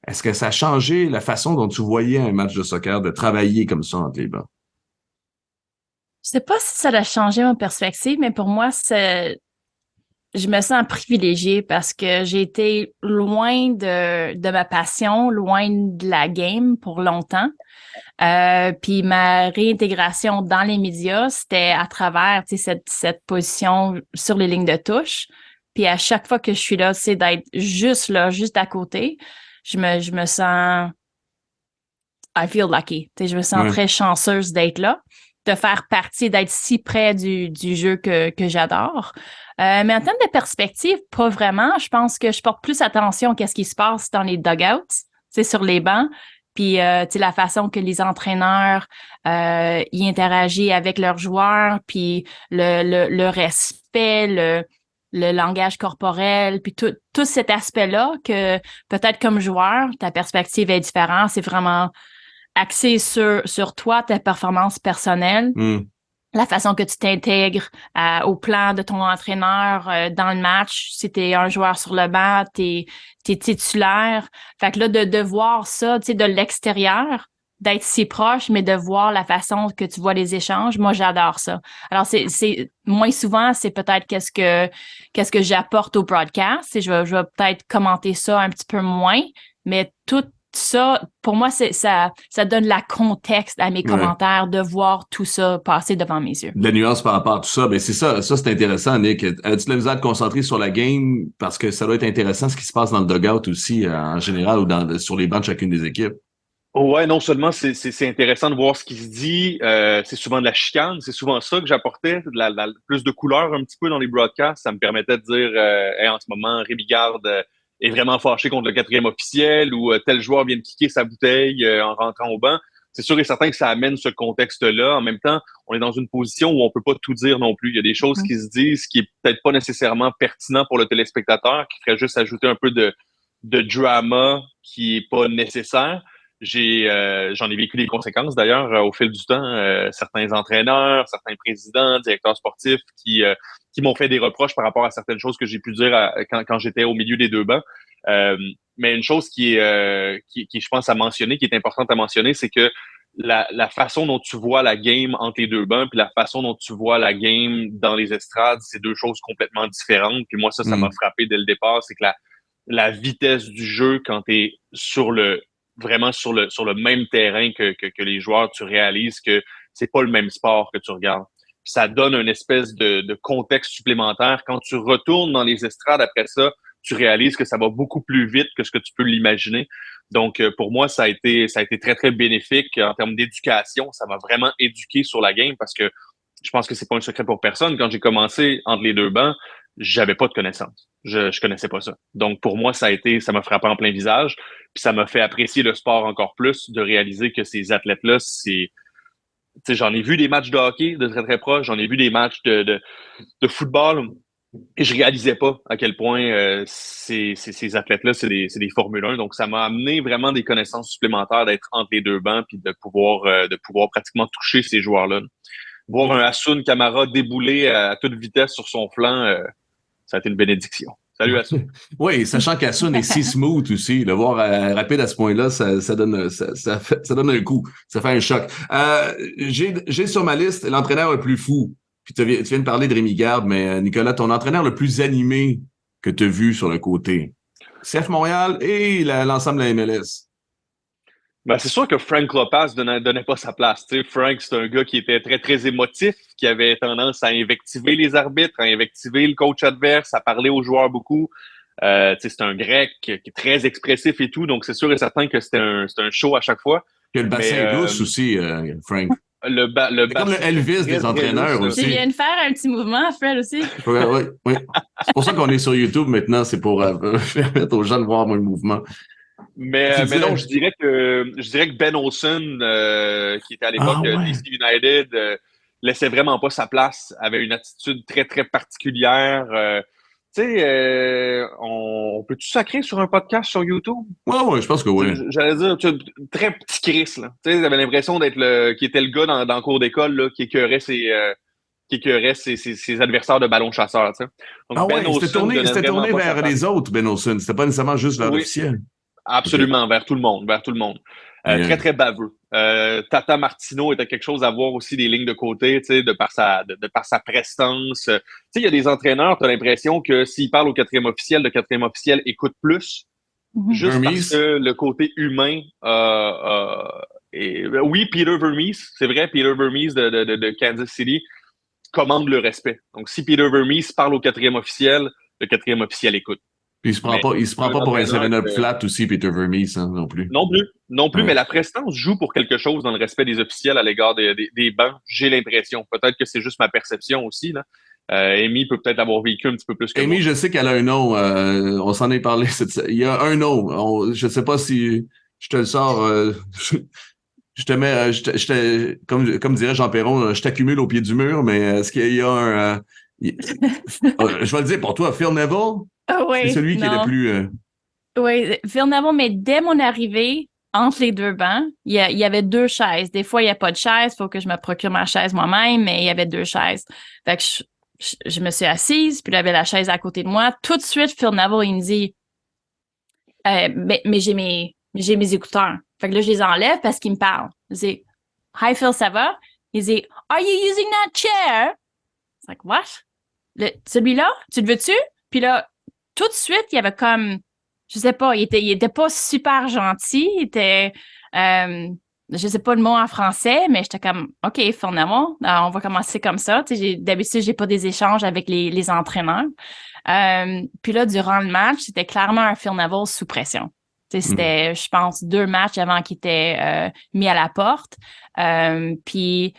Est-ce que ça a changé la façon dont tu voyais un match de soccer, de travailler comme ça entre les bancs? Je sais pas si ça a changé mon perspective, mais pour moi, je me sens privilégiée parce que j'ai été loin de ma passion, loin de la game pour longtemps. Puis ma réintégration dans les médias, c'était à travers cette position sur les lignes de touche. Puis à chaque fois que je suis là, c'est d'être juste là, juste à côté. Je me sens I feel lucky. Je me sens très chanceuse d'être là, de faire partie, d'être si près du jeu que j'adore. Mais en termes de perspective, pas vraiment. Je pense que je porte plus attention à ce qui se passe dans les dugouts, sur les bancs. Puis, la façon que les entraîneurs y interagissent avec leurs joueurs, puis le respect, le langage corporel, puis tout cet aspect-là que peut-être comme joueur, ta perspective est différente. C'est vraiment axé sur toi, ta performance personnelle, la façon que tu t'intègres au plan de ton entraîneur dans le match. Si t'es un joueur sur le banc, t'es titulaire. Fait que là, de voir ça, de l'extérieur, d'être si proche, mais de voir la façon que tu vois les échanges, moi, j'adore ça. Alors, c'est moins souvent, c'est peut-être qu'est-ce que j'apporte au broadcast. Et je vais peut-être commenter ça un petit peu moins, mais tout ça, pour moi, ça donne la contexte à mes commentaires de voir tout ça passer devant mes yeux. La nuance par rapport à tout ça, ben c'est ça c'est intéressant, Nick. As-tu de la misère à te concentrer sur la game parce que ça doit être intéressant ce qui se passe dans le dugout aussi, en général, ou sur les bancs de chacune des équipes? Ouais, non seulement c'est intéressant de voir ce qui se dit, c'est souvent de la chicane, c'est souvent ça que j'apportais, plus de couleur un petit peu dans les broadcasts. Ça me permettait de dire, hey, en ce moment, Rémi Garde est vraiment fâché contre le 4e officiel ou tel joueur vient de kicker sa bouteille en rentrant au banc. C'est sûr et certain que ça amène ce contexte-là. En même temps, on est dans une position où on peut pas tout dire non plus. Il y a des choses qui se disent qui est peut-être pas nécessairement pertinent pour le téléspectateur, qui ferait juste ajouter un peu de drama qui est pas nécessaire. J'en ai vécu les conséquences d'ailleurs au fil du temps. Certains entraîneurs, certains présidents, directeurs sportifs qui m'ont fait des reproches par rapport à certaines choses que j'ai pu dire quand j'étais au milieu des deux bancs. Mais une chose qui, je pense, à mentionner, qui est importante à mentionner, c'est que la façon dont tu vois la game entre les deux bancs, puis la façon dont tu vois la game dans les estrades, c'est deux choses complètement différentes. Puis moi, ça m'a frappé dès le départ, c'est que la vitesse du jeu quand tu es vraiment sur le même terrain que les joueurs, tu réalises que c'est pas le même sport que tu regardes. Puis ça donne une espèce de contexte supplémentaire. Quand tu retournes dans les estrades après ça, tu réalises que ça va beaucoup plus vite que ce que tu peux l'imaginer. Donc, pour moi, ça a été très, très bénéfique en termes d'éducation. Ça m'a vraiment éduqué sur la game parce que je pense que c'est pas un secret pour personne. Quand j'ai commencé entre les deux bancs, j'avais pas de connaissances. Je connaissais pas ça. Donc, pour moi, ça m'a frappé en plein visage. Puis ça m'a fait apprécier le sport encore plus, de réaliser que ces athlètes-là, j'en ai vu des matchs de hockey de très, très proche. J'en ai vu des matchs de football. Et je réalisais pas à quel point ces athlètes-là, c'est des Formule 1. Donc, ça m'a amené vraiment des connaissances supplémentaires d'être entre les deux bancs puis de pouvoir pratiquement toucher ces joueurs-là. Voir un Hassoun Camara débouler à toute vitesse sur son flanc, ça a été une bénédiction. Salut Hassoun. Oui, sachant qu'Hassoun est si smooth aussi, le voir rapide à ce point-là, ça donne un coup, ça fait un choc. J'ai sur ma liste l'entraîneur le plus fou. Puis tu viens de parler de Rémi Garde, mais Nicolas, ton entraîneur le plus animé que tu as vu sur le côté? CF Montréal et l'ensemble de la MLS. Ben, c'est sûr que Frank Lopez donnait pas sa place. Tu sais, Frank, c'est un gars qui était très, très émotif, qui avait tendance à invectiver les arbitres, à invectiver le coach adverse, à parler aux joueurs beaucoup. Tu sais, c'est un Grec qui est très expressif et tout, donc c'est sûr et certain que c'était un show à chaque fois. Il y a le bassin lousse aussi, Frank. C'est comme le Elvis des entraîneurs aussi. Tu viens de faire un petit mouvement, Fred, aussi. Oui. C'est pour ça qu'on est sur YouTube maintenant, c'est pour permettre aux gens de voir mon mouvement. Mais non, je dirais que Ben Olsen, qui était à l'époque DC United, laissait vraiment pas sa place, avait une attitude très, très particulière. Tu sais, on peut-tu sacrer sur un podcast sur YouTube? Ouais, je pense que oui. J'allais dire, très petit Chris, là. Tu sais, j'avais l'impression qui était le gars dans le cours d'école, là, qui écœurait ses adversaires de ballon chasseur, tu sais. Donc, Ben Olsen c'était tourné vers les autres, Ben Olsen. C'était pas nécessairement juste vers l'officiel. Absolument, okay. Vers tout le monde. Très, très baveux. Tata Martino était quelque chose à voir aussi des lignes de côté, tu sais, de par sa prestance. Tu sais, il y a des entraîneurs, tu as l'impression que s'ils parlent au 4e officiel, le 4e officiel écoute plus. Juste parce que le côté humain oui, Peter Vermes, c'est vrai, Peter Vermes de Kansas City commande le respect. Donc, si Peter Vermes parle au 4e officiel, le 4e officiel écoute. Puis il se prend pas pour un 7-up flat aussi, Peter Vermes, hein, non plus. Non plus. Non plus, Ouais. mais la prestance joue pour quelque chose dans le respect des officiels à l'égard des bancs, j'ai l'impression. Peut-être que c'est juste ma perception aussi, là. Amy peut peut-être avoir vécu un petit peu plus que moi. Amy, je sais qu'elle a un nom. On s'en est parlé. Il y a un nom. Je sais pas si je te le sors. Je te mets, comme dirait Jean Perron, je t'accumule au pied du mur, mais est-ce qu'il y a un... je vais le dire pour toi, Phil Neville, Ah c'est oui, celui qui est le non. plus... Oui, Phil Neville, mais dès mon arrivée, entre les deux bancs, il y avait deux chaises. Des fois, il n'y a pas de chaise, il faut que je me procure ma chaise moi-même, mais il y avait deux chaises. Fait que je me suis assise, puis il y avait la chaise à côté de moi. Tout de suite, Phil Neville, il me dit mais j'ai mes écouteurs. Fait que là, je les enlève parce qu'il me parle. Je dis Hi Phil, ça va? Il dit Are you using that chair? C'est like, what? Celui-là, tu le veux-tu? Puis là, tout de suite, il y avait comme, je sais pas, il était pas super gentil. Il était, je sais pas le mot en français, mais j'étais comme, OK, finalement, on va commencer comme ça. Tu sais, d'habitude, j'ai pas des échanges avec les entraîneurs. Puis là, durant le match, c'était clairement un Phil Neville sous pression. Tu sais, c'était, je pense, 2 matchs avant qu'il était mis à la porte. Puis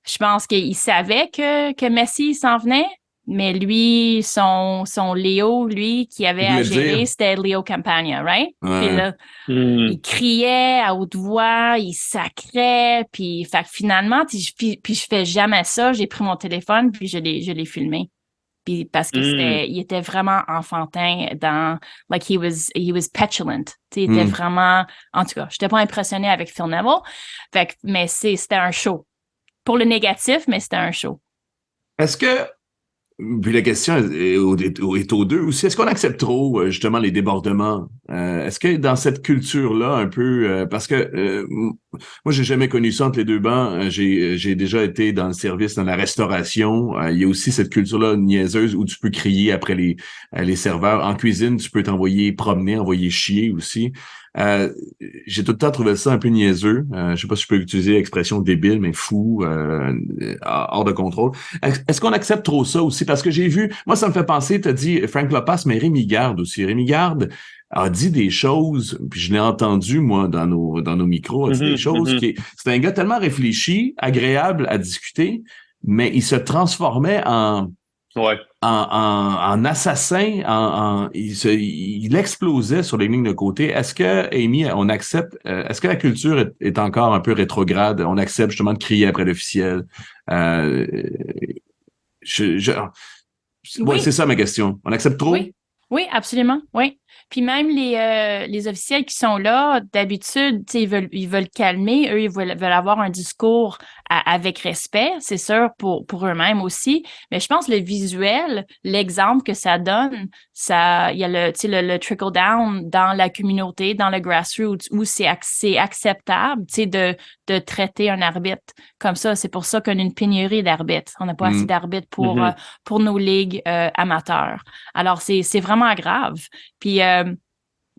je pense qu'il savait que Messi s'en venait, mais lui, son Léo, lui, qui avait à gérer, c'était Leo Campagna, right? Ouais. Puis là, il criait à haute voix, il sacrait, puis fait que finalement, puis je fais jamais ça, j'ai pris mon téléphone, puis je l'ai filmé. Puis parce que il était vraiment enfantin dans, like he was petulant. Il était vraiment, en tout cas, j'étais pas impressionnée avec Phil Neville. Fait que, mais c'était un show. Pour le négatif, mais c'était un show. Est-ce que, puis la question est aux deux aussi, est-ce qu'on accepte trop justement les débordements? Est-ce que dans cette culture-là, un peu, parce que moi, j'ai jamais connu ça entre les deux bancs. J'ai déjà été dans le service, dans la restauration. Il y a aussi cette culture-là niaiseuse où tu peux crier après les serveurs. En cuisine, tu peux t'envoyer promener, envoyer chier aussi. J'ai tout le temps trouvé ça un peu niaiseux. Je sais pas si je peux utiliser l'expression débile, mais fou, hors de contrôle. Est-ce qu'on accepte trop ça aussi? Parce que j'ai vu, moi, ça me fait penser, t'as dit Frank Lopas, mais Rémi Garde aussi. Rémi Garde a dit des choses, puis je l'ai entendu, moi, dans nos micros, a dit des choses c'est un gars tellement réfléchi, agréable à discuter, mais il se transformait en assassin, il explosait sur les lignes de côté. Est-ce que, Amy, on accepte, est-ce que la culture est encore un peu rétrograde? On accepte justement de crier après l'officiel? Ouais, c'est ça ma question. On accepte trop? Oui, absolument. Oui. Puis même les officiels qui sont là, d'habitude, ils veulent calmer. Eux, ils veulent avoir un discours avec respect, c'est sûr, pour eux-mêmes aussi. Mais je pense le visuel, l'exemple que ça donne, il y a le trickle-down dans la communauté, dans le grassroots, où c'est acceptable, de traiter un arbitre comme ça. C'est pour ça qu'on a une pénurie d'arbitres. On n'a pas assez d'arbitres pour nos ligues amateurs. Alors, c'est vraiment grave. Puis,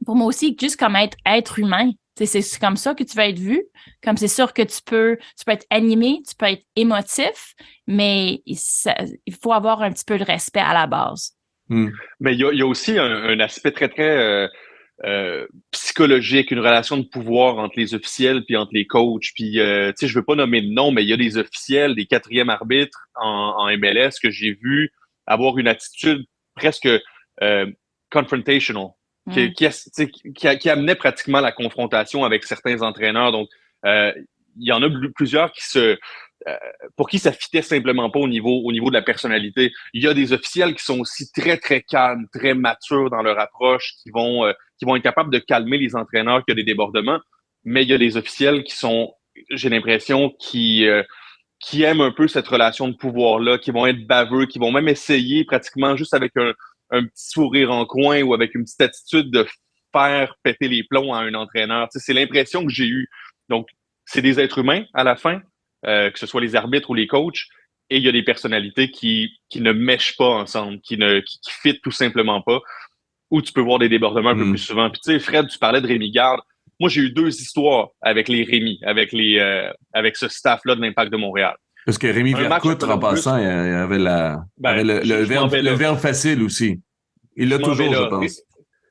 pour moi aussi, juste comme être humain, c'est comme ça que tu vas être vu. Comme c'est sûr que tu peux être animé, tu peux être émotif, mais il faut avoir un petit peu de respect à la base. Mais il y a aussi un aspect très, très psychologique, une relation de pouvoir entre les officiels puis entre les coachs. Puis, je veux pas nommer de nom, mais il y a des officiels, des 4e arbitres en MLS que j'ai vu avoir une attitude presque confrontational, qui amenait pratiquement la confrontation avec certains entraîneurs. Donc, il y en a plusieurs pour qui ça fitait simplement pas au niveau de la personnalité. Il y a des officiels qui sont aussi très, très calmes, très matures dans leur approche, qui vont être capables de calmer les entraîneurs qui ont des débordements. Mais il y a des officiels qui sont, j'ai l'impression, qui aiment un peu cette relation de pouvoir-là, qui vont être baveux, qui vont même essayer pratiquement juste avec un petit sourire en coin ou avec une petite attitude de faire péter les plombs à un entraîneur. Tu sais, c'est l'impression que j'ai eue. Donc, c'est des êtres humains à la fin, que ce soit les arbitres ou les coachs, et il y a des personnalités qui ne mèchent pas ensemble, qui fit tout simplement pas, ou tu peux voir des débordements un peu plus souvent. Puis tu sais, Fred, tu parlais de Rémi Garde. Moi, j'ai eu 2 histoires avec les Rémi, avec ce staff-là de l'Impact de Montréal. Parce que Rémi Vercoute, en passant, il avait le verbe facile aussi. Il l'a toujours, je pense.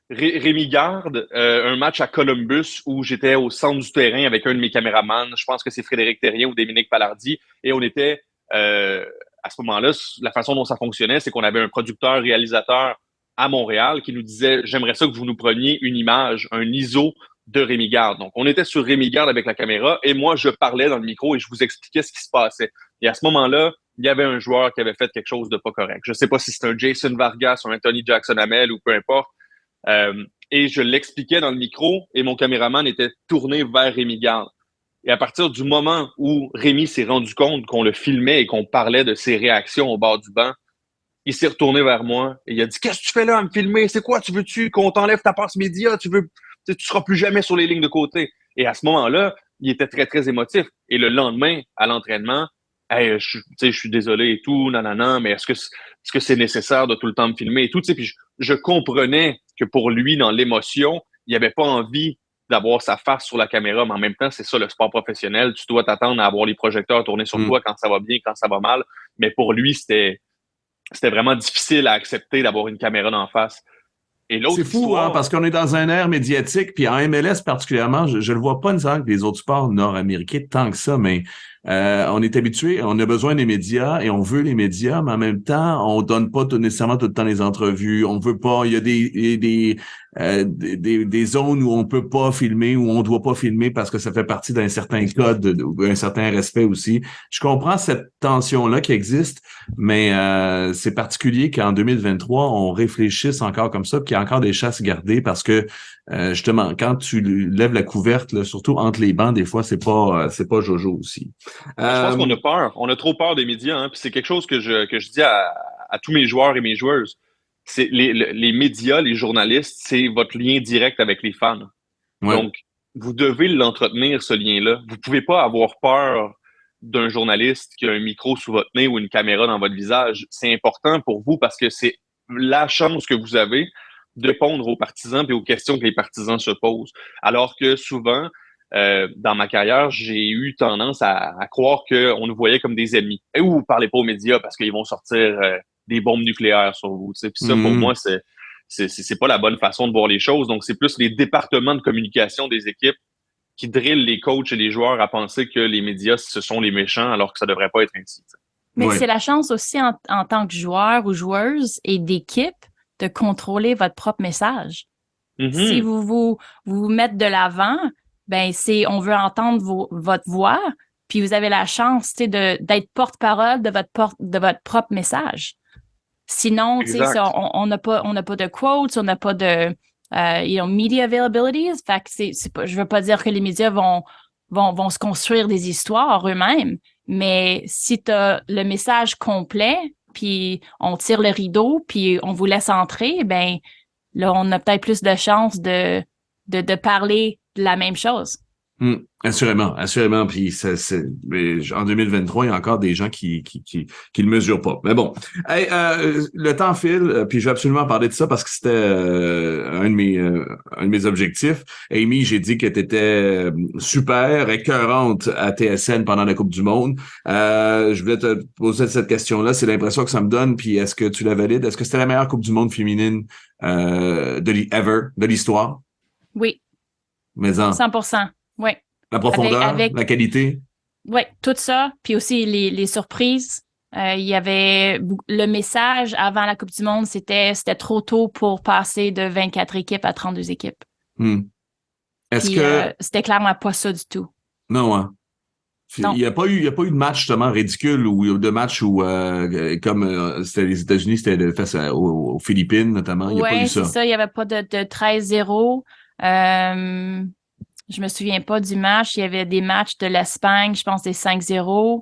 Rémi Garde, un match à Columbus où j'étais au centre du terrain avec un de mes caméramans. Je pense que c'est Frédéric Terrien ou Dominique Palardi. Et on était, à ce moment-là, la façon dont ça fonctionnait, c'est qu'on avait un producteur-réalisateur à Montréal qui nous disait « J'aimerais ça que vous nous preniez une image, un ISO de Rémi Garde. » Donc, on était sur Rémi Garde avec la caméra et moi, je parlais dans le micro et je vous expliquais ce qui se passait. Et à ce moment-là, il y avait un joueur qui avait fait quelque chose de pas correct. Je sais pas si c'est un Jason Vargas, un Anthony Jackson-Hamel ou peu importe. Et je l'expliquais dans le micro et mon caméraman était tourné vers Rémi Garde. Et à partir du moment où Rémi s'est rendu compte qu'on le filmait et qu'on parlait de ses réactions au bord du banc, il s'est retourné vers moi et il a dit « Qu'est-ce que tu fais là à me filmer? C'est quoi? Tu veux-tu qu'on t'enlève ta passe média? Tu seras plus jamais sur les lignes de côté. » Et à ce moment-là, il était très, très émotif. Et le lendemain, à l'entraînement, hey, je suis désolé et tout, nanana, mais est-ce que c'est nécessaire de tout le temps me filmer et tout? Puis je comprenais que pour lui, dans l'émotion, il avait pas envie d'avoir sa face sur la caméra, mais en même temps, c'est ça le sport professionnel. Tu dois t'attendre à avoir les projecteurs tournés sur toi quand ça va bien, quand ça va mal. Mais pour lui, c'était vraiment difficile à accepter d'avoir une caméra d'en face. Et l'autre C'est fou, histoire, parce qu'on est dans un air médiatique, puis en MLS particulièrement, je le vois pas nécessairement que les autres sports nord-américains tant que ça, mais on est habitué, on a besoin des médias et on veut les médias, mais en même temps, on donne pas nécessairement tout le temps les entrevues. On veut pas, il y a des zones où on peut pas filmer, où on doit pas filmer parce que ça fait partie d'un certain code, d'un certain respect aussi. Je comprends cette tension-là qui existe, mais c'est particulier qu'en 2023, on réfléchisse encore comme ça, puis qu'il y a encore des chasses gardées parce que justement, quand tu lèves la couverte, là, surtout entre les bancs, des fois, c'est pas jojo aussi. je pense qu'on a peur. On a trop peur des médias. Hein? Puis c'est quelque chose que je dis à tous mes joueurs et mes joueuses. C'est les médias, les journalistes, c'est votre lien direct avec les fans. Ouais. Donc, vous devez l'entretenir, ce lien-là. Vous pouvez pas avoir peur d'un journaliste qui a un micro sous votre nez ou une caméra dans votre visage. C'est important pour vous parce que c'est la chance que vous avez de répondre aux partisans et aux questions que les partisans se posent. Alors que souvent, dans ma carrière, j'ai eu tendance à croire qu'on nous voyait comme des ennemis. Et vous parlez pas aux médias parce qu'ils vont sortir des bombes nucléaires sur vous. Puis ça, pour moi, c'est pas la bonne façon de voir les choses. Donc, c'est plus les départements de communication des équipes qui drillent les coachs et les joueurs à penser que les médias, ce sont les méchants, alors que ça devrait pas être ainsi. Mais c'est la chance aussi en tant que joueur ou joueuse et d'équipe de contrôler votre propre message. Mm-hmm. Si vous mettez de l'avant, ben on veut entendre votre voix, puis vous avez la chance d'être porte-parole de votre propre message. Sinon, on n'a pas de quotes, on n'a pas de media availabilities. Fait que je veux pas dire que les médias vont se construire des histoires eux-mêmes, mais si tu as le message complet, puis on tire le rideau, puis on vous laisse entrer, ben là, on a peut-être plus de chances de parler de la même chose. Assurément. Puis en 2023, il y a encore des gens qui le mesurent pas. Mais bon, le temps file, puis je vais absolument parler de ça parce que c'était un de mes objectifs. Amy, j'ai dit que t'étais super écœurante à TSN pendant la Coupe du Monde. Je voulais te poser cette question-là. C'est l'impression que ça me donne. Puis est-ce que tu la valides? Est-ce que c'était la meilleure Coupe du Monde féminine de l'histoire? Oui. Mais 100%. Oui. La profondeur, la qualité. Oui, tout ça. Puis aussi les surprises. Il y avait le message avant la Coupe du Monde, c'était trop tôt pour passer de 24 équipes à 32 équipes. Est-ce puis, que c'était clairement pas ça du tout. Non, hein. Il n'y a pas eu de match justement ridicule ou de match où comme c'était les États-Unis, c'était face aux Philippines notamment. Il n'y a pas eu ça. Oui, c'est ça. Il n'y avait pas de 13-0. Je me souviens pas du match. Il y avait des matchs de l'Espagne, je pense des 5-0.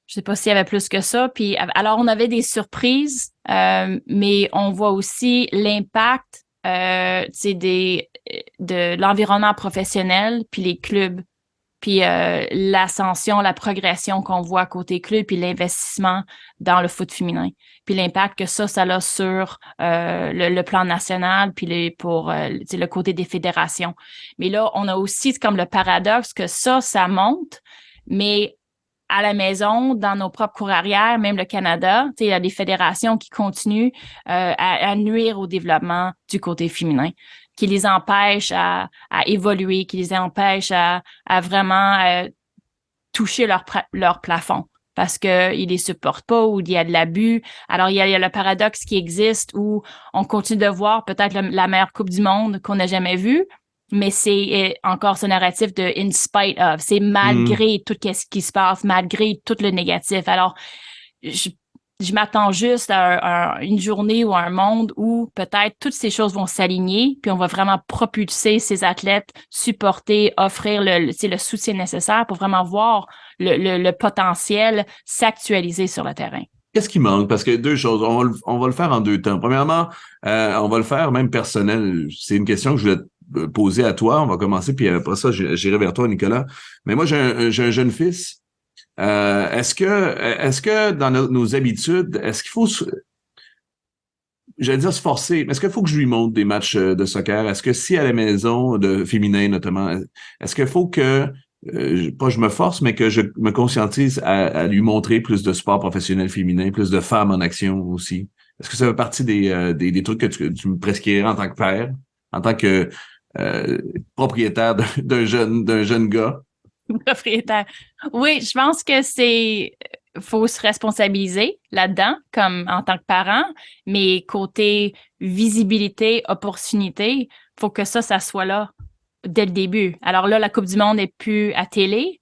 Je sais pas s'il y avait plus que ça. Puis alors, on avait des surprises, mais on voit aussi l'impact de l'environnement professionnel, puis les clubs, puis l'ascension, la progression qu'on voit côté club, puis l'investissement dans le foot féminin. Puis l'impact que ça a sur le plan national, puis pour le côté des fédérations. Mais là, on a aussi comme le paradoxe que ça monte, mais à la maison, dans nos propres cours arrière, même le Canada, il y a des fédérations qui continuent à nuire au développement du côté féminin, qui les empêchent à évoluer, qui les empêchent à vraiment toucher leur plafond parce qu'ils les supportent pas ou il y a de l'abus. Alors, il y a le paradoxe qui existe où on continue de voir peut-être la meilleure Coupe du monde qu'on n'a jamais vue, mais c'est encore ce narratif de in spite of. C'est malgré tout ce qui se passe, malgré tout le négatif. Alors, je m'attends juste à une journée ou un monde où peut-être toutes ces choses vont s'aligner, puis on va vraiment propulser ces athlètes, supporter, offrir le soutien nécessaire pour vraiment voir le potentiel s'actualiser sur le terrain. Qu'est-ce qui manque? Parce que deux choses, on va le faire en deux temps. Premièrement, on va le faire même personnel. C'est une question que je voulais poser à toi. On va commencer, puis après ça, j'irai vers toi, Nicolas. Mais moi, j'ai un jeune fils. Est-ce que dans nos habitudes, est-ce qu'il faut, j'allais dire se forcer, mais est-ce qu'il faut que je lui montre des matchs de soccer? Est-ce que si à la maison, de féminin notamment, est-ce qu'il faut que, pas je me force, mais que je me conscientise à lui montrer plus de sport professionnel féminin, plus de femmes en action aussi? Est-ce que ça fait partie des trucs que tu me prescrirais en tant que père, en tant que propriétaire d'un jeune gars? Propriétaire. Oui, je pense que faut se responsabiliser là-dedans, comme en tant que parent, mais côté visibilité, opportunité, faut que ça soit là dès le début. Alors là, la Coupe du monde n'est plus à télé.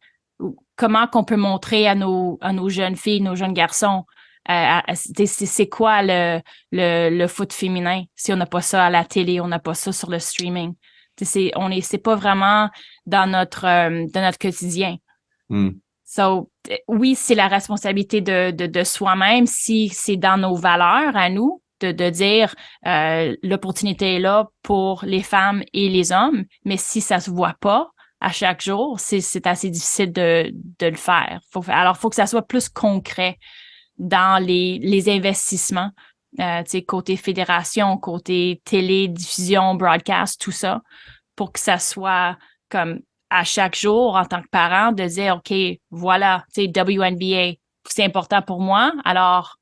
Comment qu'on peut montrer à nos jeunes filles, nos jeunes garçons, c'est quoi le foot féminin si on n'a pas ça à la télé, on n'a pas ça sur le streaming. C'est pas vraiment dans notre quotidien. So, oui, c'est la responsabilité de soi-même si c'est dans nos valeurs à nous de dire l'opportunité est là pour les femmes et les hommes, mais si ça se voit pas à chaque jour, c'est assez difficile de le faire. Alors, faut que ça soit plus concret dans les investissements, côté fédération, côté télé, diffusion, broadcast, tout ça, pour que ça soit comme à chaque jour en tant que parent de dire, OK, voilà, WNBA, c'est important pour moi, alors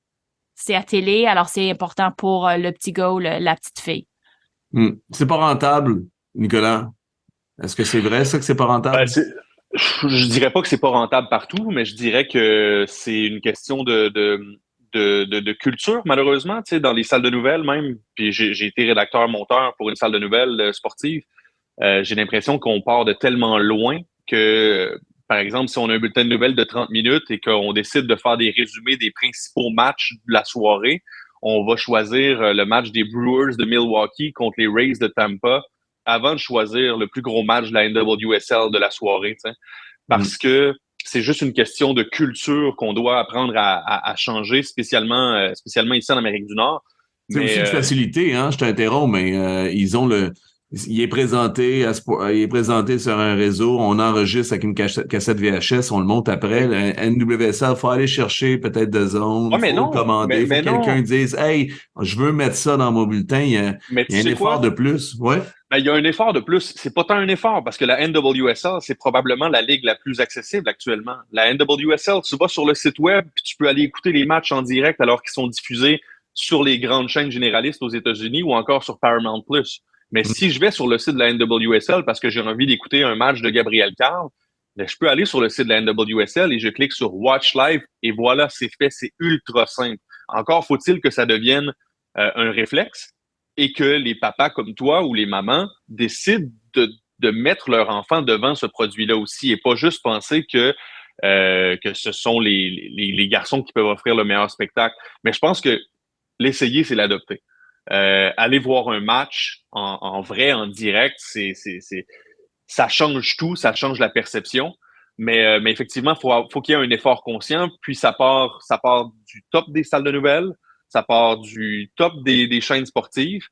c'est à télé, alors c'est important pour le petit gars ou la petite fille. C'est pas rentable, Nicolas. Est-ce que c'est vrai, ça, que c'est pas rentable? Je dirais pas que c'est pas rentable partout, mais je dirais que c'est une question de culture, malheureusement, tu sais, dans les salles de nouvelles même. Puis j'ai été rédacteur-monteur pour une salle de nouvelles sportive. J'ai l'impression qu'on part de tellement loin que, par exemple, si on a un bulletin de nouvelles de 30 minutes et qu'on décide de faire des résumés des principaux matchs de la soirée, on va choisir le match des Brewers de Milwaukee contre les Rays de Tampa avant de choisir le plus gros match de la NWSL de la soirée, tu sais. Parce que c'est juste une question de culture qu'on doit apprendre à changer, spécialement ici en Amérique du Nord. C'est aussi de facilité, hein, je t'interromps, mais ils ont il est présenté sur un réseau, on enregistre avec une cassette VHS, on le monte après. Le NWSL, il faut aller chercher peut-être de zones, il faut le commander, il faut que quelqu'un dise « Hey, je veux mettre ça dans mon bulletin », il y a un effort de plus. Ouais. Ben, il y a un effort de plus. C'est pas tant un effort parce que la NWSL, c'est probablement la ligue la plus accessible actuellement. La NWSL, tu vas sur le site web puis tu peux aller écouter les matchs en direct alors qu'ils sont diffusés sur les grandes chaînes généralistes aux États-Unis ou encore sur Paramount+. Mais si je vais sur le site de la NWSL parce que j'ai envie d'écouter un match de Gabriel Carl, ben, je peux aller sur le site de la NWSL et je clique sur Watch Live et voilà, c'est fait, c'est ultra simple. Encore faut-il que ça devienne un réflexe et que les papas comme toi ou les mamans décident de mettre leur enfant devant ce produit-là aussi et pas juste penser que ce sont les garçons qui peuvent offrir le meilleur spectacle. Mais je pense que l'essayer, c'est l'adopter. Aller voir un match en vrai, en direct, ça change tout, ça change la perception. Mais effectivement, faut qu'il y ait un effort conscient. Puis ça part du top des salles de nouvelles, ça part du top des chaînes sportives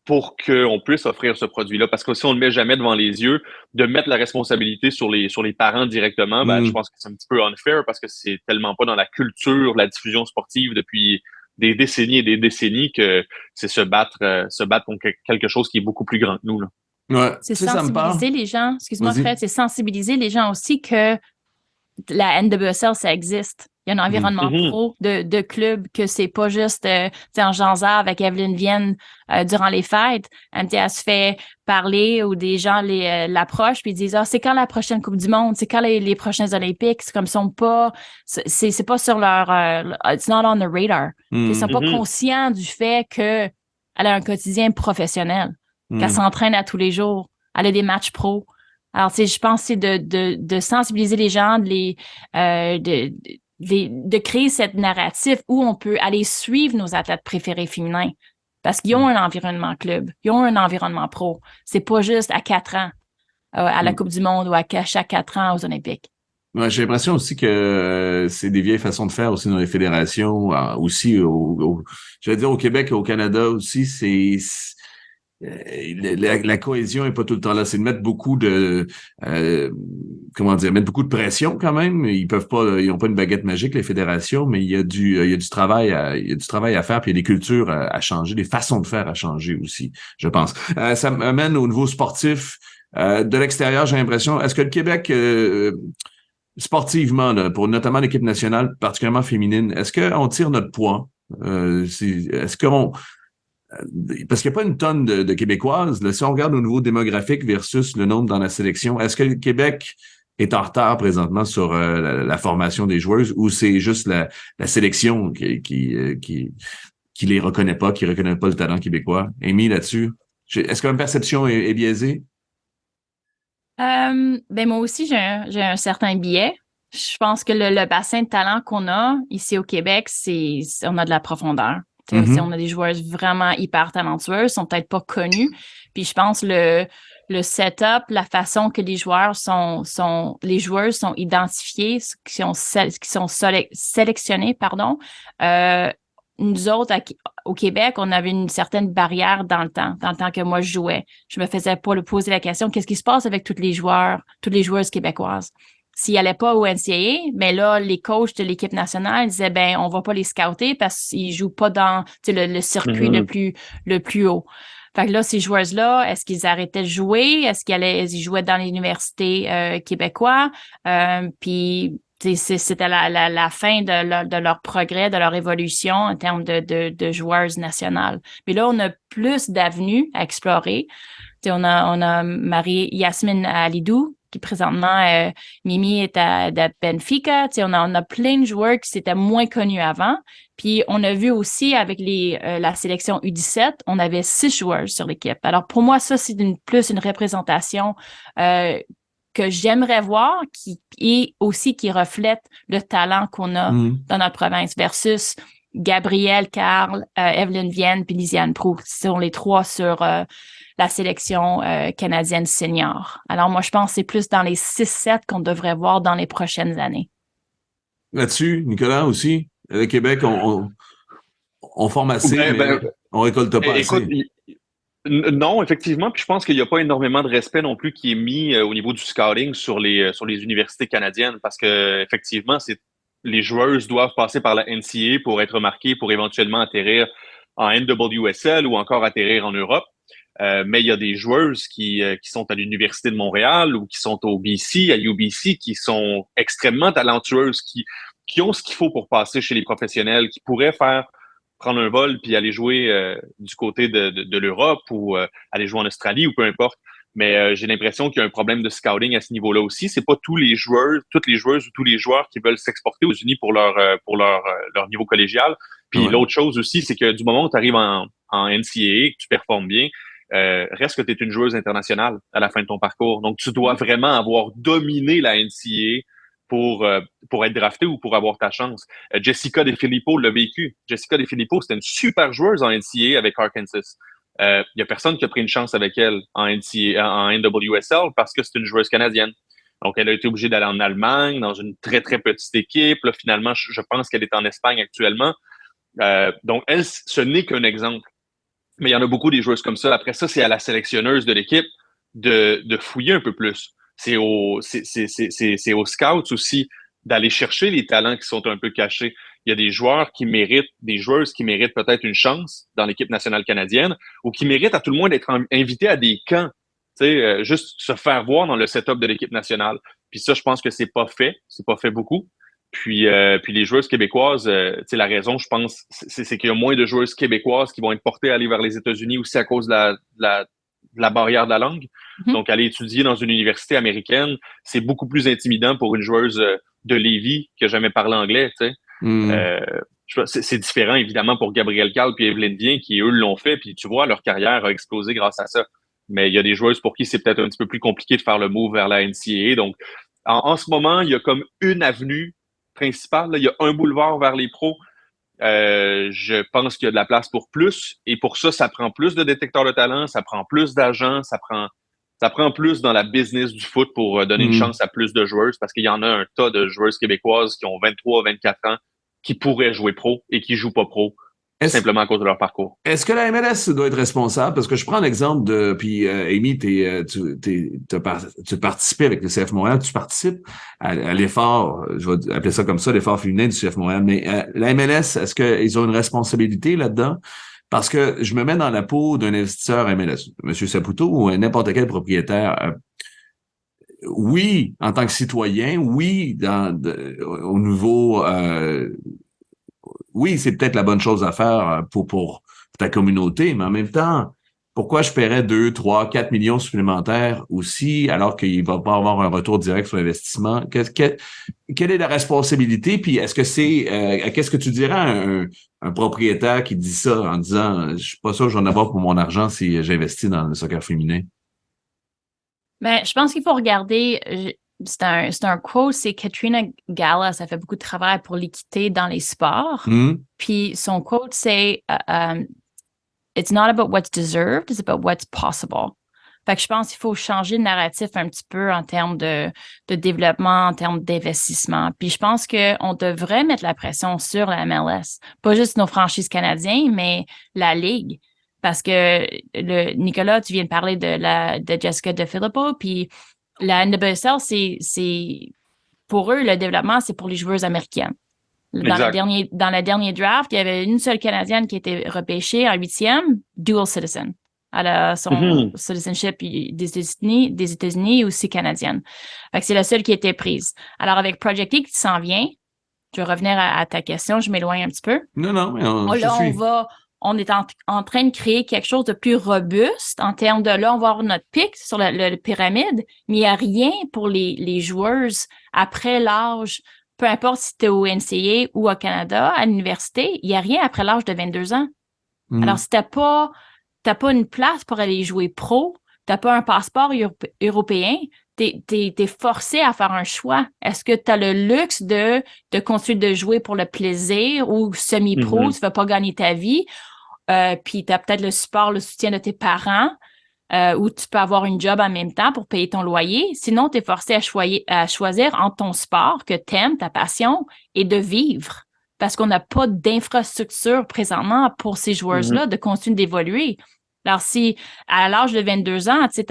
pour qu'on puisse offrir ce produit-là. Parce que si on ne le met jamais devant les yeux, de mettre la responsabilité sur les parents directement, ben, je pense que c'est un petit peu unfair parce que c'est tellement pas dans la culture, la diffusion sportive depuis des décennies et des décennies que c'est se battre contre quelque chose qui est beaucoup plus grand que nous, là. Ouais. C'est sensibiliser les gens, excuse-moi Fred, c'est sensibiliser les gens aussi que la NWSL, ça existe. Il y a un environnement pro de club que c'est pas juste en jasant avec Evelyne Vienne durant les fêtes. Elle se fait parler ou des gens l'approchent puis ils disent c'est quand la prochaine Coupe du Monde, c'est quand les prochains Olympiques. C'est comme ils sont pas c'est pas sur leur it's not on the radar. Ils sont pas conscients du fait que elle a un quotidien professionnel, qu'elle s'entraîne à tous les jours, elle a des matchs pro. Alors je pense que c'est de sensibiliser les gens, de créer cette narrative où on peut aller suivre nos athlètes préférés féminins parce qu'ils ont un environnement club, ils ont un environnement pro. C'est pas juste à 4 ans à la Coupe du Monde ou à chaque 4 ans aux Olympiques. Ouais, j'ai l'impression aussi que c'est des vieilles façons de faire aussi dans les fédérations, aussi je vais dire au Québec et au Canada aussi, la cohésion est pas tout le temps là. C'est de mettre beaucoup de mettre beaucoup de pression quand même. Ils ont pas une baguette magique, les fédérations, mais il y a du travail à faire, puis il y a des cultures à changer, des façons de faire à changer aussi, je pense. Ça m'amène au niveau sportif. De l'extérieur, j'ai l'impression, est-ce que le Québec sportivement, là, pour notamment l'équipe nationale, particulièrement féminine, est-ce qu'on tire notre poids? Est-ce qu'on Parce qu'il n'y a pas une tonne de Québécoises. Là, si on regarde au niveau démographique versus le nombre dans la sélection, est-ce que le Québec est en retard présentement sur la formation des joueuses ou c'est juste la sélection qui les reconnaît pas, qui reconnaît pas le talent québécois? Amy, là-dessus, est-ce que ma perception est biaisée? Moi aussi, j'ai un certain biais. Je pense que le bassin de talent qu'on a ici au Québec, on a de la profondeur. Si on a des joueuses vraiment hyper talentueuses, sont peut-être pas connues. Puis je pense le setup, la façon que les joueuses sont identifiées, qui sont sélectionnées, pardon. Nous autres, au Québec, on avait une certaine barrière dans le temps que moi je jouais. Je me faisais pas poser la question, qu'est-ce qui se passe avec toutes les joueuses québécoises? S'ils n'allaient pas au NCAA, mais là, les coachs de l'équipe nationale disaient, on va pas les scouter parce qu'ils jouent pas dans le circuit le plus haut. Fait que là, ces joueuses-là, est-ce qu'ils arrêtaient de jouer? Est-ce qu'ils jouaient dans les universités québécoises? Puis, c'était la fin de leur progrès, de leur évolution en termes de joueuses nationales. Mais là, on a plus d'avenues à explorer. On a Marie-Yasmine Alidou, qui présentement, Mimi est à Benfica. On a plein de joueurs qui s'étaient moins connus avant. Puis on a vu aussi avec la sélection U17, on avait 6 joueurs sur l'équipe. Alors pour moi, ça, c'est plus une représentation que j'aimerais voir et aussi qui reflète le talent qu'on a dans notre province versus Gabrielle, Carl, Evelyne Vienne puis Lisiane Proulx. Ce sont les 3 sur la sélection canadienne senior. Alors moi, je pense que c'est plus dans les 6-7 qu'on devrait voir dans les prochaines années. Là-dessus, Nicolas aussi, le Québec, on forme assez, mais on récolte pas assez. Non, effectivement, puis je pense qu'il n'y a pas énormément de respect non plus qui est mis au niveau du scouting sur les universités canadiennes parce que effectivement, les joueuses doivent passer par la NCAA pour être remarquées, pour éventuellement atterrir en NWSL ou encore atterrir en Europe. Mais il y a des joueuses qui sont à l'Université de Montréal ou qui sont au BC, à UBC, qui sont extrêmement talentueuses, qui ont ce qu'il faut pour passer chez les professionnels, qui pourraient prendre un vol puis aller jouer du côté de l'Europe ou aller jouer en Australie ou peu importe. Mais j'ai l'impression qu'il y a un problème de scouting à ce niveau-là aussi. C'est pas toutes les joueuses ou tous les joueurs qui veulent s'exporter aux Unis pour leur niveau collégial. Puis l'autre chose aussi, c'est que du moment où tu arrives en NCAA, que tu performes bien, reste que tu es une joueuse internationale à la fin de ton parcours. Donc, tu dois vraiment avoir dominé la NCAA pour être drafté ou pour avoir ta chance. Jessica De Filippo l'a vécu. Jessica De Filippo, c'était une super joueuse en NCAA avec Arkansas. Il y a personne qui a pris une chance avec elle en NWSL parce que c'est une joueuse canadienne. Donc, elle a été obligée d'aller en Allemagne, dans une très, très petite équipe. Là, finalement, je pense qu'elle est en Espagne actuellement. Donc, elle, ce n'est qu'un exemple. Mais il y en a beaucoup des joueuses comme ça. Après ça, c'est à la sélectionneuse de l'équipe de fouiller un peu plus. C'est aux scouts aussi d'aller chercher les talents qui sont un peu cachés. Il y a des joueuses qui méritent peut-être une chance dans l'équipe nationale canadienne ou qui méritent à tout le moins d'être invités à des camps juste se faire voir dans le setup de l'équipe nationale. Puis ça, je pense que c'est pas fait beaucoup. Puis les joueuses québécoises, la raison, je pense, c'est qu'il y a moins de joueuses québécoises qui vont être portées à aller vers les États-Unis aussi à cause de la barrière de la langue. Mm-hmm. Donc, aller étudier dans une université américaine, c'est beaucoup plus intimidant pour une joueuse de Lévis qui n'a jamais parlé anglais, tu sais. C'est différent, évidemment, pour Gabrielle Carle puis Evelyne Viens, qui, eux, l'ont fait. Puis, tu vois, leur carrière a explosé grâce à ça. Mais il y a des joueuses pour qui c'est peut-être un petit peu plus compliqué de faire le move vers la NCAA. Donc, en ce moment, il y a comme une avenue principale. Là. Il y a un boulevard vers les pros. Je pense qu'il y a de la place pour plus. Et pour ça, ça prend plus de détecteurs de talent, ça prend plus d'agents, ça prend plus dans la business du foot pour donner une chance à plus de joueuses parce qu'il y en a un tas de joueuses québécoises qui ont 23, 24 ans qui pourraient jouer pro et qui jouent pas pro simplement à cause de leur parcours. Est-ce que la MLS doit être responsable? Parce que je prends l'exemple de... Puis, Amy, tu participais avec le CF Montréal, tu participes à l'effort, je vais appeler ça comme ça, l'effort féminin du CF Montréal. Mais la MLS, est-ce qu'ils ont une responsabilité là-dedans? Parce que je me mets dans la peau d'un investisseur MLS, M. Saputo ou n'importe quel propriétaire. Oui, en tant que citoyen, oui, au niveau... oui, c'est peut-être la bonne chose à faire pour ta communauté, mais en même temps, pourquoi je paierais 2, 3, 4 millions supplémentaires aussi, alors qu'il va pas avoir un retour direct sur l'investissement? Quelle est la responsabilité? Puis est-ce que qu'est-ce que tu dirais à un propriétaire qui dit ça en disant, je suis pas sûr que j'en ai avoir pour mon argent si j'investis dans le soccer féminin? Ben, je pense qu'il faut regarder, c'est un quote, c'est Katrina Gala, ça fait beaucoup de travail pour l'équité dans les sports. Puis son quote, c'est It's not about what's deserved, it's about what's possible. Fait que je pense qu'il faut changer le narratif un petit peu en termes de développement, en termes d'investissement. Puis je pense qu'on devrait mettre la pression sur la MLS. Pas juste nos franchises canadiennes, mais la Ligue. Parce que Nicolas, tu viens de parler de Jessica DeFilippo, puis la NWSL, c'est pour eux, le développement, c'est pour les joueuses américaines. Dans le dernier draft, il y avait une seule Canadienne qui était repêchée en 8e, dual citizen. Elle a son citizenship des États-Unis et aussi canadienne. Fait que c'est la seule qui a été prise. Alors, avec Project E qui s'en vient, je vais revenir à ta question, je m'éloigne un petit peu. Non, mais on est en train de créer quelque chose de plus robuste en termes de là, on va avoir notre pic sur la pyramide, mais il n'y a rien pour les joueuses après l'âge, peu importe si tu es au NCAA ou au Canada, à l'université, il n'y a rien après l'âge de 22 ans. Alors, si tu n'as pas une place pour aller jouer pro, tu n'as pas un passeport européen, tu es forcé à faire un choix. Est-ce que tu as le luxe de continuer de jouer pour le plaisir ou semi-pro, tu ne vas pas gagner ta vie? Puis tu as peut-être le support, le soutien de tes parents, ou tu peux avoir une job en même temps pour payer ton loyer. Sinon, tu es forcé à choisir entre ton sport que tu aimes, ta passion, et de vivre. Parce qu'on n'a pas d'infrastructure présentement pour ces joueuses-là de continuer d'évoluer. Alors, si à l'âge de 22 ans, tu sais,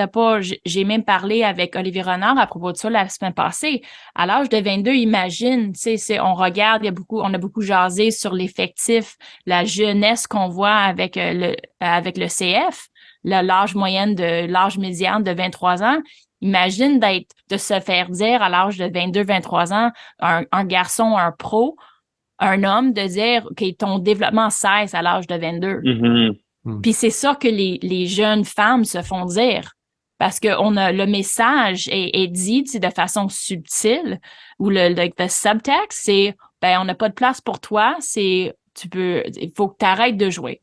j'ai même parlé avec Olivier Renard à propos de ça la semaine passée. À l'âge de 22, imagine, tu sais, on regarde, on a beaucoup jasé sur l'effectif, la jeunesse qu'on voit avec le CF, l'âge médian de 23 ans. Imagine de se faire dire à l'âge de 22, 23 ans, un garçon, un pro, un homme, de dire, OK, ton développement cesse à l'âge de 22. Puis c'est ça que les jeunes femmes se font dire. Parce que le message est dit de façon subtile, ou le subtext, c'est on n'a pas de place pour toi, il faut que tu arrêtes de jouer.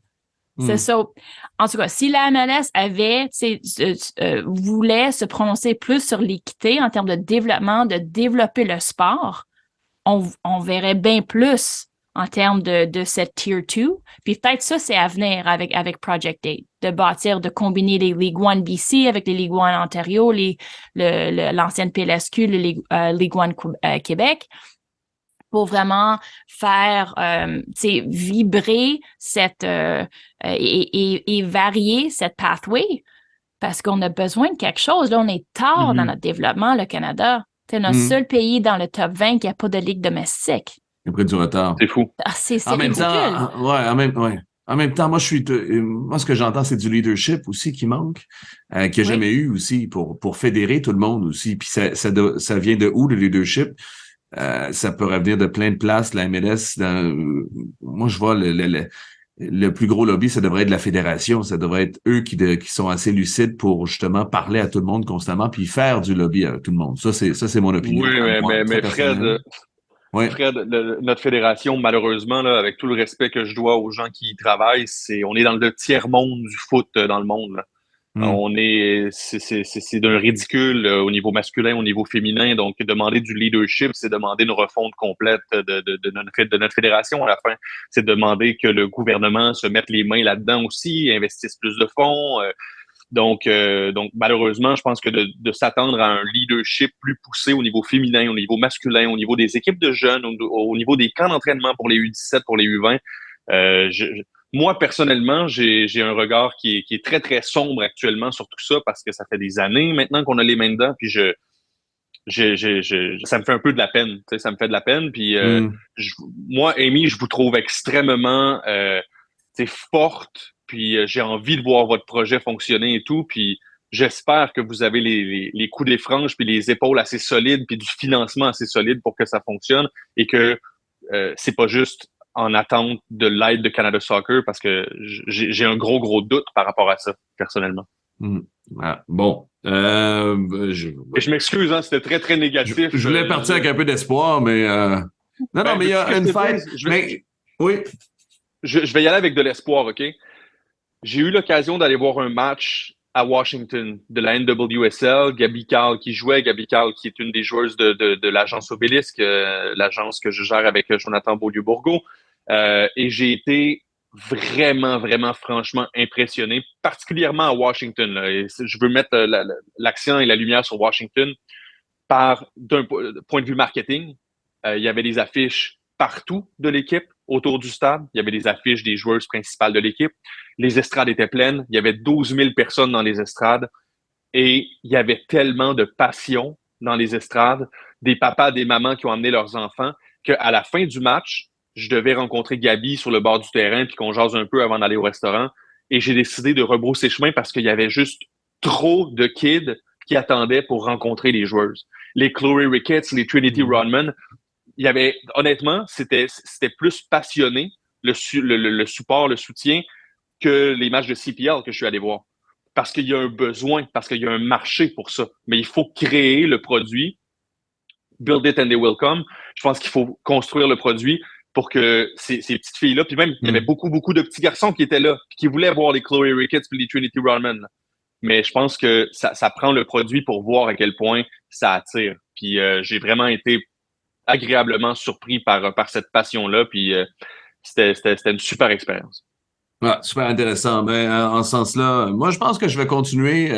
C'est ça. En tout cas, si la MLS voulait se prononcer plus sur l'équité en termes de développement, de développer le sport, on verrait bien plus en termes de cette Tier 2. Puis peut-être ça, c'est à venir avec Project 8, de combiner les League One BC avec les League One Ontario, l'ancienne PLSQ, le League One Québec, pour vraiment faire vibrer et varier cette pathway, parce qu'on a besoin de quelque chose. Là, on est tard dans notre développement, le Canada. C'est notre seul pays dans le top 20 qui n'a pas de ligue domestique. Il a pris du retard. C'est fou. C'est en même ridicule. temps, ouais. En même temps, moi, ce que j'entends, c'est du leadership aussi qui manque, qu'il n'y a jamais eu aussi pour fédérer tout le monde aussi. Puis ça vient de où, le leadership? Ça peut revenir de plein de places, la MLS. Moi, je vois le plus gros lobby, ça devrait être la fédération. Ça devrait être eux qui sont assez lucides pour justement parler à tout le monde constamment puis faire du lobby à tout le monde. Ça, c'est mon opinion. Oui, mais Fred, ouais. Fred, notre fédération, malheureusement, là, avec tout le respect que je dois aux gens qui y travaillent, on est dans le tiers-monde du foot dans le monde. Là. C'est d'un ridicule au niveau masculin, au niveau féminin. Donc, demander du leadership, c'est demander une refonte complète de notre fédération à la fin. C'est demander que le gouvernement se mette les mains là-dedans aussi, investisse plus de fonds. Donc, malheureusement, je pense que de s'attendre à un leadership plus poussé au niveau féminin, au niveau masculin, au niveau des équipes de jeunes, au niveau des camps d'entraînement pour les U17, pour les U20, moi, personnellement, j'ai un regard qui est très, très sombre actuellement sur tout ça parce que ça fait des années maintenant qu'on a les mains dedans, puis ça me fait un peu de la peine, tu sais, ça me fait de la peine, puis moi, Amy, je vous trouve extrêmement forte, puis j'ai envie de voir votre projet fonctionner et tout, puis j'espère que vous avez les coups des franges, puis les épaules assez solides, puis du financement assez solide pour que ça fonctionne et que c'est pas juste en attente de l'aide de Canada Soccer parce que j'ai un gros doute par rapport à ça, personnellement. Ah, bon. Je m'excuse, hein, c'était très, très négatif. Je voulais partir avec un peu d'espoir, mais non, mais il y a une fête. Oui. Je vais y aller avec de l'espoir, OK? J'ai eu l'occasion d'aller voir un match à Washington de la NWSL. Gabi Carl qui jouait. Gabi Carl qui est une des joueuses de l'agence Obélisque, l'agence que je gère avec Jonathan Beaulieu-Bourgault. Et j'ai été vraiment, franchement impressionné, particulièrement à Washington. Là. Et je veux mettre l'accent et la lumière sur Washington d'un point de vue marketing. Il y avait des affiches partout de l'équipe autour du stade. Il y avait des affiches des joueuses principales de l'équipe. Les estrades étaient pleines. Il y avait 12 000 personnes dans les estrades. Et il y avait tellement de passion dans les estrades, des papas, des mamans qui ont amené leurs enfants, qu'à la fin du match, je devais rencontrer Gabi sur le bord du terrain puis qu'on jase un peu avant d'aller au restaurant. Et j'ai décidé de rebrousser chemin parce qu'il y avait juste trop de kids qui attendaient pour rencontrer les joueuses. Les Chloé Ricketts, les Trinity Rodman, il y avait, honnêtement, c'était plus passionné, le support, le soutien, que les matchs de CPL que je suis allé voir. Parce qu'il y a un besoin, parce qu'il y a un marché pour ça. Mais il faut créer le produit, build it and they will come. Je pense qu'il faut construire le produit pour que ces petites filles-là, puis même, il y avait beaucoup de petits garçons qui étaient là, qui voulaient voir les Chloé Ricketts puis les Trinity Rodman. Mais je pense que ça prend le produit pour voir à quel point ça attire. Puis j'ai vraiment été agréablement surpris par cette passion-là. Puis c'était une super expérience. Ah, super intéressant. Mais en ce sens-là, moi, je pense que je vais continuer.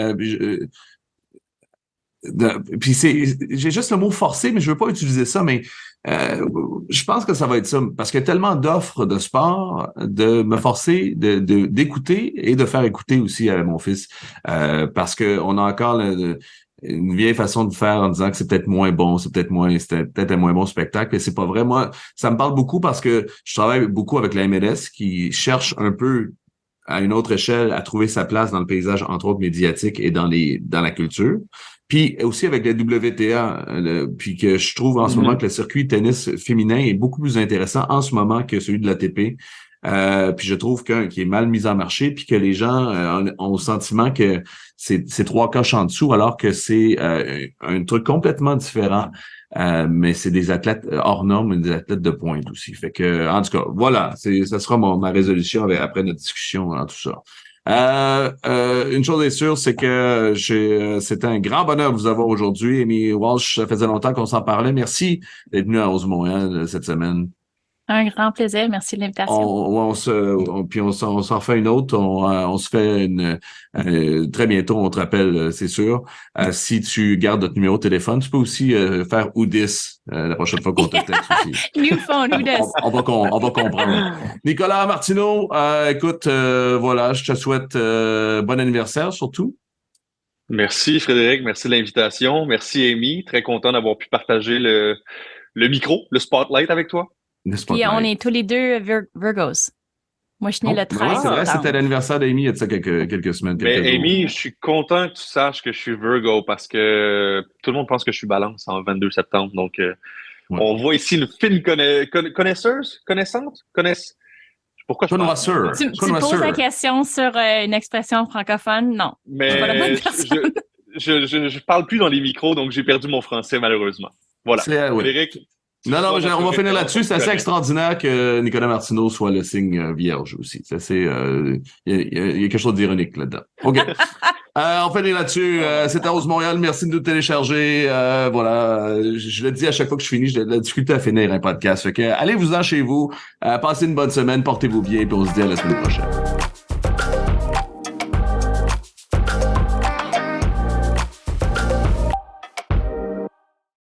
Puis j'ai juste le mot forcé, mais je veux pas utiliser ça, mais je pense que ça va être ça, parce qu'il y a tellement d'offres de sport, de me forcer d'écouter et de faire écouter aussi à mon fils, parce que on a encore une vieille façon de faire en disant que c'est peut-être moins bon, c'était peut-être un moins bon spectacle, et c'est pas vrai. Moi, ça me parle beaucoup parce que je travaille beaucoup avec la MLS qui cherche un peu à une autre échelle à trouver sa place dans le paysage, entre autres médiatique et dans la culture. Puis aussi avec la WTA, puis que je trouve en ce moment que le circuit tennis féminin est beaucoup plus intéressant en ce moment que celui de l'ATP. Puis je trouve qu'il est mal mis en marché, puis que les gens ont le sentiment que c'est trois coches en dessous, alors que c'est un truc complètement différent. Mais c'est des athlètes hors normes et des athlètes de pointe aussi. Fait que, en tout cas, voilà, ça sera ma résolution après notre discussion dans tout ça. Une chose est sûre, c'est que c'était un grand bonheur de vous avoir aujourd'hui. Amy Walsh, ça faisait longtemps qu'on s'en parlait. Merci d'être venu à Rosemont cette semaine. Un grand plaisir. Merci de l'invitation. Puis on s'en fait une autre. On se fait très bientôt, on te rappelle, c'est sûr. Si tu gardes notre numéro de téléphone, tu peux aussi faire Oudis la prochaine fois qu'on te texte aussi. New phone, Oudis. On va comprendre. Nicolas Martineau, écoute, voilà, je te souhaite bon anniversaire surtout. Merci Frédéric, merci de l'invitation. Merci Amy, très content d'avoir pu partager le micro, le spotlight avec toi. Puis on est tous les deux Virgos. Moi, je suis née le 13 Oui, c'est vrai, septembre. c'était l'anniversaire d'Amy il y a de ça quelques semaines, quelques Mais jours. Amy, je suis content que tu saches que je suis Virgo parce que tout le monde pense que je suis Balance en 22 septembre. Donc, Ouais. on voit ici une fine connaisseuse, connaissante, Pourquoi je parle? Connoisseur. Tu poses la question sur une expression francophone? Non, je suis pas la bonne Mais personne. je parle plus dans les micros, donc j'ai perdu mon français malheureusement. Voilà. Oui. Frédéric, tu Non, seras mais notre on va finir référent, là-dessus. on C'est te assez connaît. extraordinaire que Nicolas Martineau soit le signe vierge aussi. C'est assez, il y a quelque chose d'ironique là-dedans. OK. On finit là-dessus. C'était Rose Montréal. Merci de nous télécharger. Voilà. Je le dis à chaque fois que je finis, j'ai de la difficulté à finir un podcast. Fait que, allez-vous-en chez vous. Passez une bonne semaine. Portez-vous bien. Puis on se dit à la semaine prochaine.